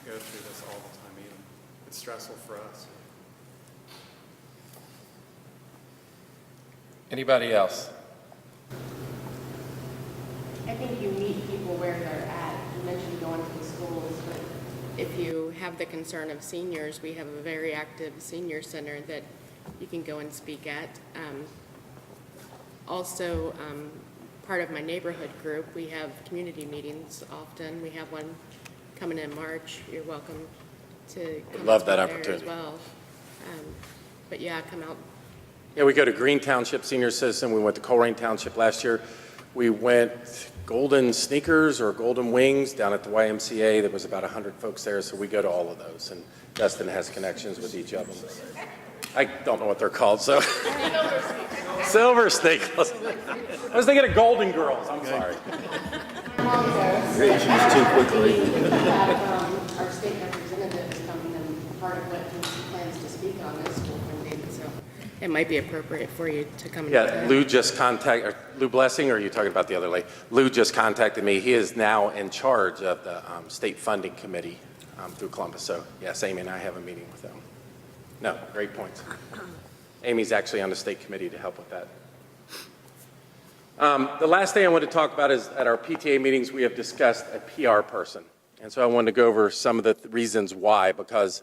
go through this all the time either. It's stressful for us.
Anybody else?
I think you meet people where they're at. You mentioned going to the schools, but if you have the concern of seniors, we have a very active senior center that you can go and speak at. Also, part of my neighborhood group, we have community meetings often. We have one coming in March. You're welcome to come
Love
out
that
there
opportunity.
as well. But yeah, come out.
Yeah, we go to Green Township Senior Citizen. We went to Colerain Township last year. We went Golden Sneakers or Golden Wings down at the YMCA. There was about 100 folks there, so we go to all of those. And Dustin has connections with each of them. I don't know what they're called, so. Silver Sneakers. I was thinking of Golden Girls. I'm sorry.
Great, too quickly. Our state representatives coming, and part of what he plans to speak on this school funding, so it might be appropriate for you to come.
Yeah, Lou just contacted, Lou Blessing, or are you talking about the other lady? Lou just contacted me. He is now in charge of the state funding committee through Columbus. So yes, Amy and I have a meeting with them. No, great points. Amy's actually on the state committee to help with that. The last thing I want to talk about is at our PTA meetings, we have discussed a PR person. And so I wanted to go over some of the reasons why, because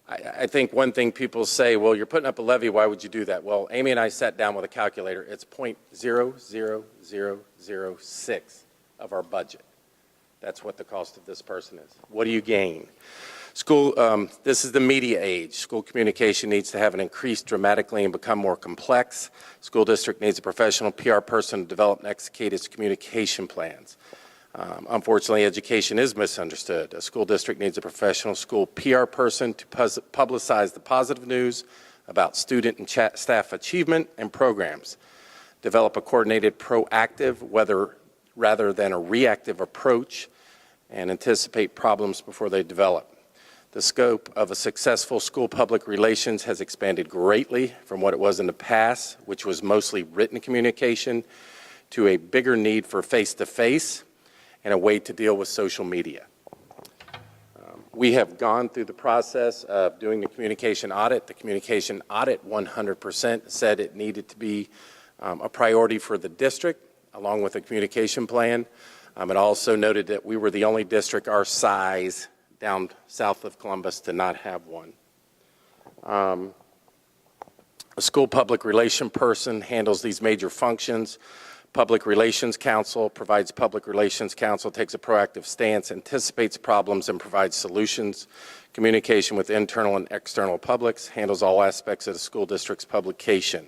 I think one thing people say, well, you're putting up a levy, why would you do that? Well, Amy and I sat down with a calculator. It's 0.00006 of our budget. That's what the cost of this person is. What do you gain? School, this is the media age. School communication needs to have an increased dramatically and become more complex. School district needs a professional PR person to develop and execute its communication plans. Unfortunately, education is misunderstood. A school district needs a professional school PR person to publicize the positive news about student and staff achievement and programs. develop a coordinated proactive, rather than a reactive approach, and anticipate problems before they develop. The scope of a successful school public relations has expanded greatly from what it was in the past, which was mostly written communication, to a bigger need for face-to-face and a way to deal with social media. We have gone through the process of doing the communication audit. The communication audit 100% said it needed to be a priority for the district, along with a communication plan. It also noted that we were the only district our size down south of Columbus to not have one. A school public relation person handles these major functions. Public Relations Council provides public relations counsel, takes a proactive stance, anticipates problems, and provides solutions. Communication with internal and external publics, handles all aspects of the school district's publication.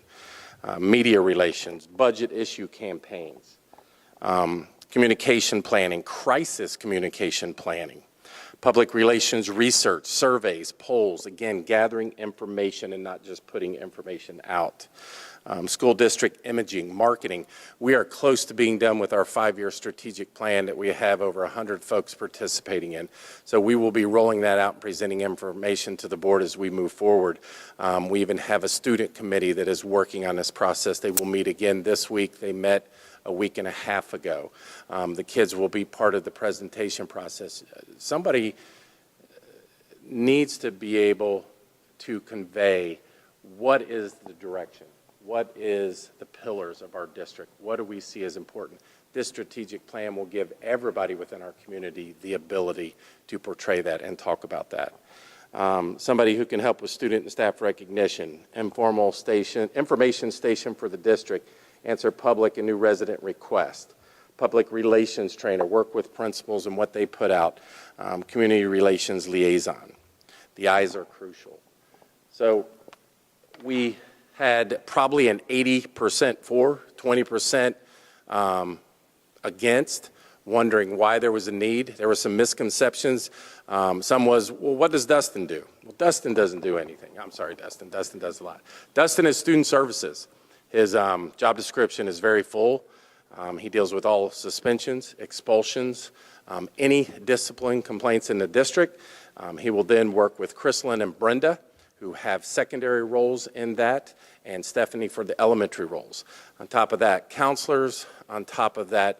Media relations, budget issue campaigns, communication planning, crisis communication planning, public relations research, surveys, polls, again, gathering information and not just putting information out. School district imaging, marketing. We are close to being done with our 5-year strategic plan that we have over 100 folks participating in. So we will be rolling that out and presenting information to the board as we move forward. We even have a student committee that is working on this process. They will meet again this week. They met a week and a half ago. The kids will be part of the presentation process. Somebody needs to be able to convey what is the direction. What is the pillars of our district? What do we see as important? This strategic plan will give everybody within our community the ability to portray that and talk about that. Somebody who can help with student and staff recognition, information station for the district, answer public and new resident requests, public relations trainer, work with principals and what they put out, community relations liaison. The I's are crucial. So we had probably an 80% for, 20% against, wondering why there was a need. There were some misconceptions. Some was, well, what does Dustin do? Well, Dustin doesn't do anything. I'm sorry, Dustin. Dustin does a lot. Dustin is student services. His job description is very full. He deals with all suspensions, expulsions, any discipline complaints in the district. He will then work with Chrislyn and Brenda, who have secondary roles in that, and Stephanie for the elementary roles. On top of that, counselors. On top of that,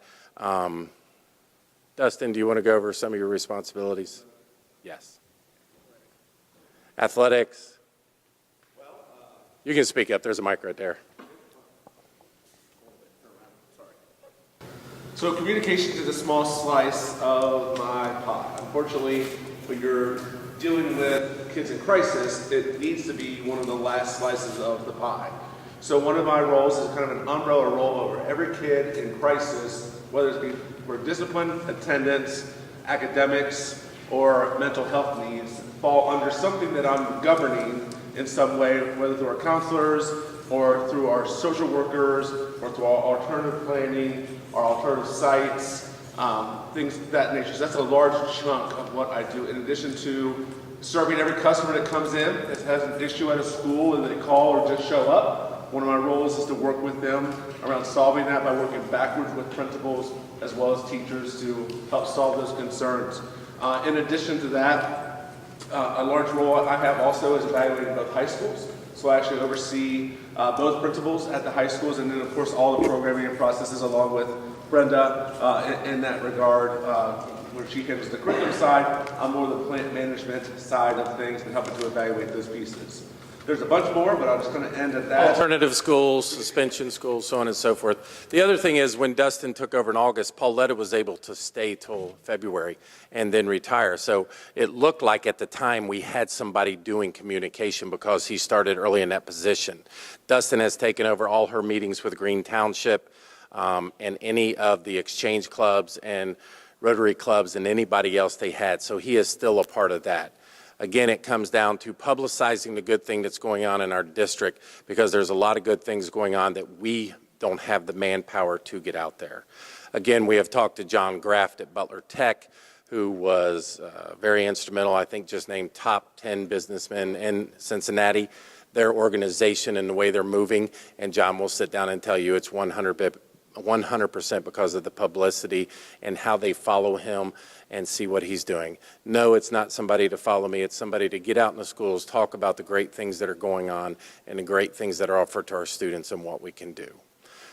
Dustin, do you want to go over some of your responsibilities? Yes. Athletics. You can speak up. There's a mic right there.
So communication is a small slice of my pie. Unfortunately, when you're dealing with kids in crisis, it needs to be one of the last slices of the pie. So one of my roles is kind of an umbrella role over every kid in crisis, whether it be for discipline, attendance, academics, or mental health needs, fall under something that I'm governing in some way, whether through our counselors or through our social workers or through our alternative planning, our alternative sites, things of that nature. So that's a large chunk of what I do, in addition to serving every customer that comes in that has an issue at a school and they call or just show up. One of my roles is to work with them around solving that by working backwards with principals as well as teachers to help solve those concerns. In addition to that, a large role I have also is evaluating both high schools. So I actually oversee both principals at the high schools, and then of course all the programming and processes along with Brenda in that regard, where she handles the curriculum side. I'm more the plant management side of things and helping to evaluate those pieces. There's a bunch more, but I'm just going to end at that.
Alternative schools, suspension schools, so on and so forth. The other thing is when Dustin took over in August, Pauletta was able to stay till February and then retire. So it looked like at the time we had somebody doing communication because he started early in that position. Dustin has taken over all her meetings with Green Township and any of the exchange clubs and Rotary clubs and anybody else they had. So he is still a part of that. Again, it comes down to publicizing the good thing that's going on in our district, because there's a lot of good things going on that we don't have the manpower to get out there. Again, we have talked to John Graft at Butler Tech, who was very instrumental, I think just named top 10 businessmen in Cincinnati, their organization and the way they're moving. And John will sit down and tell you it's 100% because of the publicity and how they follow him and see what he's doing. No, it's not somebody to follow me. It's somebody to get out in the schools, talk about the great things that are going on and the great things that are offered to our students and what we can do.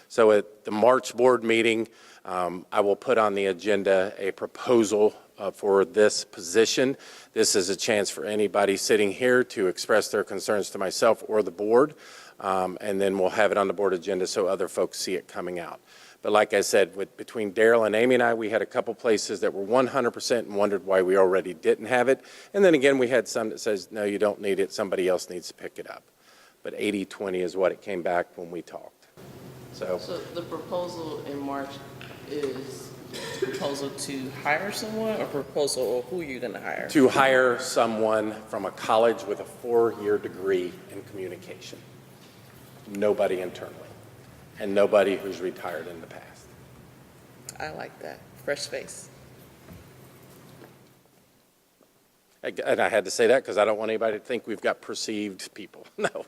So at the March board meeting, I will put on the agenda a proposal for this position. This is a chance for anybody sitting here to express their concerns to myself or the board, and then we'll have it on the board agenda so other folks see it coming out. But like I said, between Daryl and Amy and I, we had a couple places that were 100% and wondered why we already didn't have it. And then again, we had some that says, no, you don't need it. Somebody else needs to pick it up. But 80-20 is what it came back when we talked. So
the proposal in March is a proposal to hire someone or proposal or who you're going to hire?
To hire someone from a college with a 4-year degree in communication. Nobody internally. And nobody who's retired in the past.
I like that. Fresh face.
And I had to say that because I don't want anybody to think we've got perceived people. No.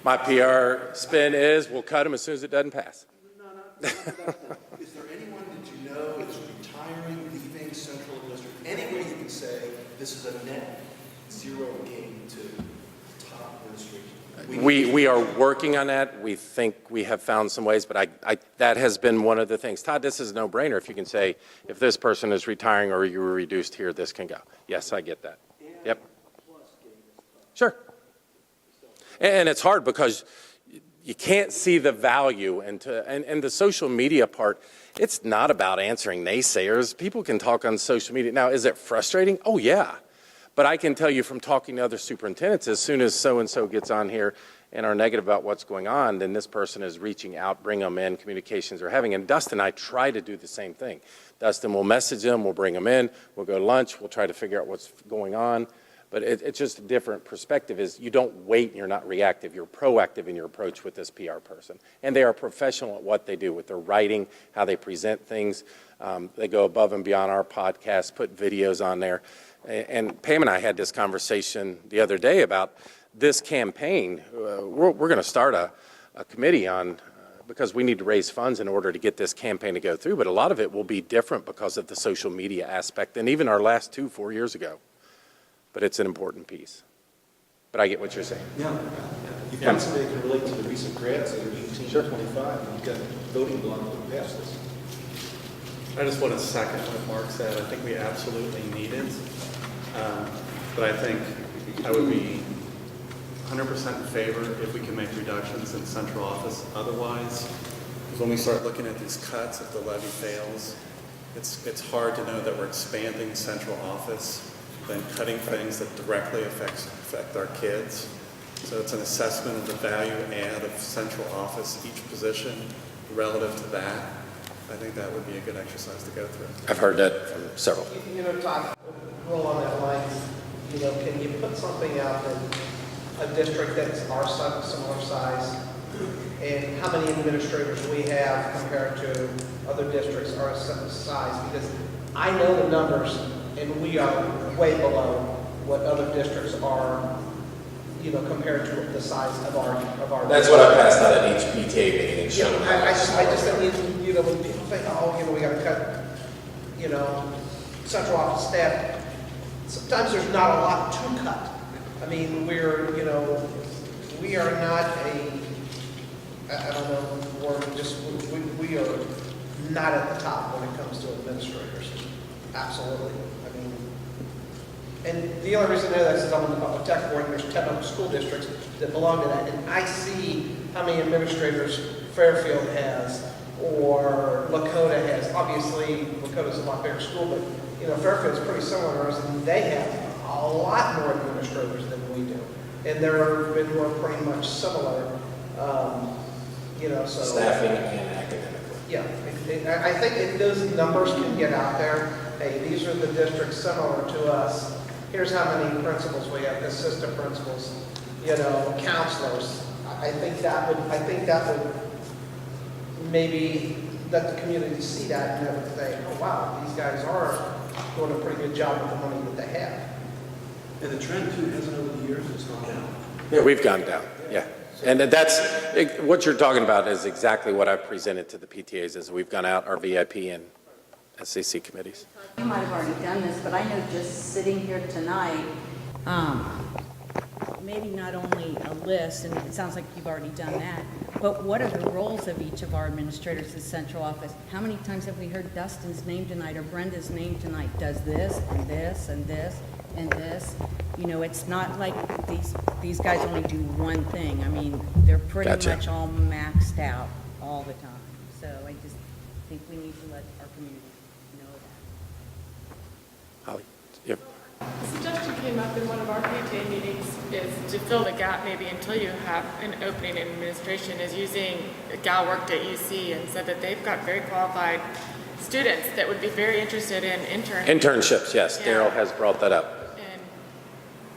My PR spin is we'll cut them as soon as it doesn't pass.
Is there anyone that you know is retiring, leaving Central District? Any way you can say this is a net zero gain to top administration?
We are working on that. We think we have found some ways, but that has been one of the things. Todd, this is a no-brainer if you can say, if this person is retiring or you were reduced here, this can go. Yes, I get that. Yep. Sure. And it's hard because you can't see the value and the social media part. It's not about answering naysayers. People can talk on social media. Now, is it frustrating? Oh, yeah. But I can tell you from talking to other superintendents, as soon as so-and-so gets on here and are negative about what's going on, then this person is reaching out, bring them in, communications are having. And Dustin and I try to do the same thing. Dustin will message them, we'll bring them in, we'll go to lunch, we'll try to figure out what's going on. But it's just a different perspective is you don't wait and you're not reactive. You're proactive in your approach with this PR person. And they are professional at what they do with their writing, how they present things. They go above and beyond our podcast, put videos on there. And Pam and I had this conversation the other day about this campaign. We're going to start a committee on, because we need to raise funds in order to get this campaign to go through. But a lot of it will be different because of the social media aspect than even our last 4 years ago. But it's an important piece. But I get what you're saying.
Yeah. You've got somebody that can relate to the recent grads that are 18 to 25, and you've got voting bloc that passed this.
I just want to second what Mark said. I think we absolutely need it. But I think I would be 100% in favor if we can make reductions in central office otherwise. Because when we start looking at these cuts, if the levy fails, it's hard to know that we're expanding central office than cutting things that directly affect our kids. So it's an assessment of the value add of central office, each position relative to that. I think that would be a good exercise to go through.
I've heard that from several.
You know, Todd, roll on that line. You know, can you put something out in a district that's our similar size, and how many administrators we have compared to other districts our size? Because I know the numbers, and we are way below what other districts are, you know, compared to the size of our.
That's what I passed out at each PTA meeting and showed them.
I just think, you know, when people think, oh, you know, we got to cut, you know, central office staff, sometimes there's not a lot to cut. I mean, we're, you know, we are not I don't know, we are not at the top when it comes to administrators. Absolutely. I mean, and the only reason I know that is I'm on the Butler Tech board, and there's 10 other school districts that belong to that, and I see how many administrators Fairfield has or Lakota has. Obviously, Lakota's a lot bigger school, but you know, Fairfield's pretty similar to us, and they have a lot more administrators than we do, and they're been more pretty much similar. You know, so
staffing and academically.
Yeah, I think if those numbers can get out there, hey, these are the districts similar to us. Here's how many principals we have, assistant principals, you know, counselors. I think that would maybe let the community see that and have to say, oh wow, these guys are doing a pretty good job with the money that they have.
And the trend too, hasn't over the years, it's gone down.
Yeah, we've gone down, yeah. And that's, what you're talking about is exactly what I've presented to the PTAs as we've gone out, our VIP and SAC committees.
You might have already done this, but I know just sitting here tonight, maybe not only a list, and it sounds like you've already done that, but what are the roles of each of our administrators in central office? How many times have we heard Dustin's name tonight or Brenda's name tonight? Does this and this and this and this? You know, it's not like these guys only do one thing. I mean, they're pretty much all maxed out all the time. So I just think we need to let our community know that.
Holly, yep.
A suggestion came up in one of our PTA meetings is to fill the gap maybe until you have an opening in administration is using a gal worked at UC and said that they've got very qualified students that would be very interested in
Internships, yes. Yeah. Daryl has brought that up.
And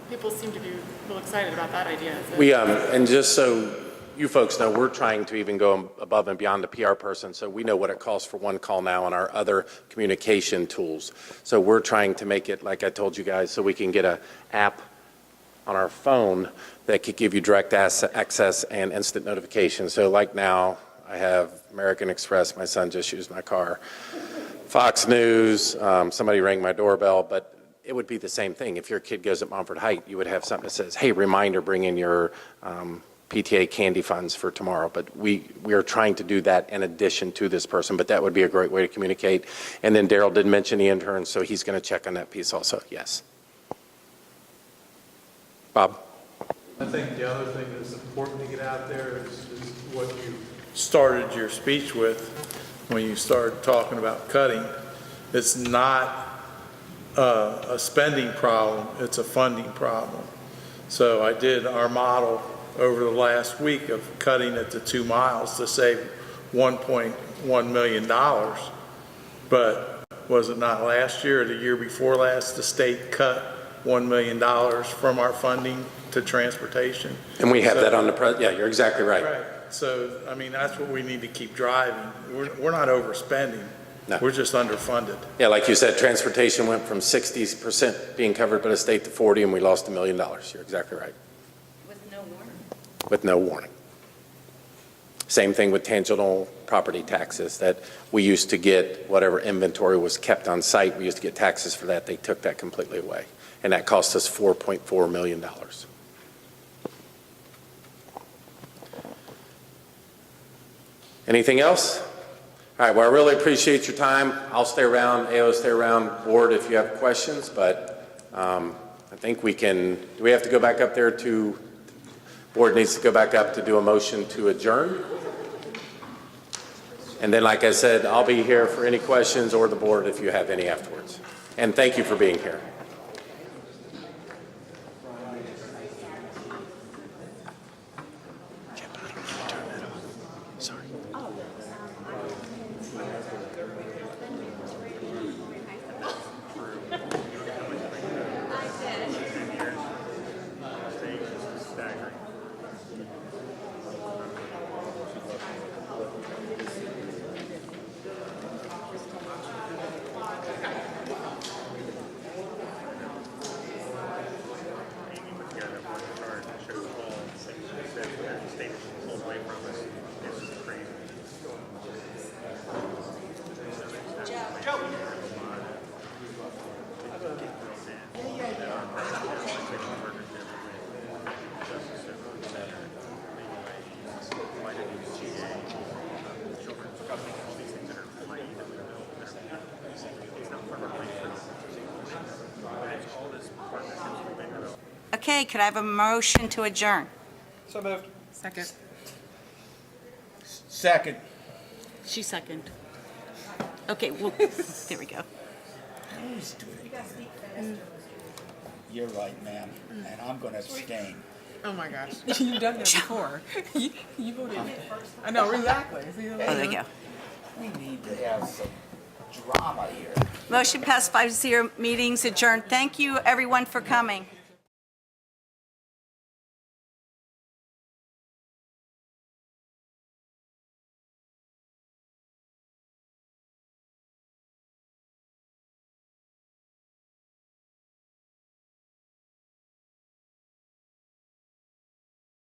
people seem to be real excited about that idea. So.
We, and just so you folks know, we're trying to even go above and beyond the PR person, so we know what it costs for one call now on our other communication tools. So we're trying to make it, like I told you guys, so we can get an app on our phone that could give you direct access and instant notification. So like now, I have American Express, my son just used my car, Fox News, somebody rang my doorbell, but it would be the same thing. If your kid goes at Montford Height, you would have something that says, hey, reminder, bring in your PTA candy funds for tomorrow. But we are trying to do that in addition to this person, but that would be a great way to communicate. And then Daryl did mention the interns, so he's going to check on that piece also, yes. Bob?
I think the other thing that's important to get out there is what you started your speech with when you started talking about cutting. It's not a spending problem, it's a funding problem. So I did our model over the last week of cutting it to 2 miles to save $1.1 million. But was it not last year or the year before last, the state cut $1 million from our funding to transportation?
And we have that on the, yeah, you're exactly right.
Right. So, I mean, that's what we need to keep driving. We're not overspending.
No.
We're just underfunded.
Yeah, like you said, transportation went from 60% being covered by the state to 40, and we lost $1 million. You're exactly right.
With no warning.
With no warning. Same thing with tangible property taxes, that we used to get whatever inventory was kept on site. We used to get taxes for that. They took that completely away, and that cost us $4.4 million. Anything else? All right, well, I really appreciate your time. I'll stay around, AO stay around, board if you have questions, but I think we can, do we have to go back up there to, board needs to go back up to do a motion to adjourn? And then, like I said, I'll be here for any questions or the board if you have any afterwards. And thank you for being here.
Okay, could I have a motion to adjourn?
So moved.
Second.
Second.
She second. Okay, well, there we go.
You're right, ma'am, and I'm going to abstain.
Oh my gosh. You've done that before. You voted. I know, exactly.
Oh, there you go.
We need to have some drama here.
Motion passed 5-0, meetings adjourned. Thank you, everyone, for coming.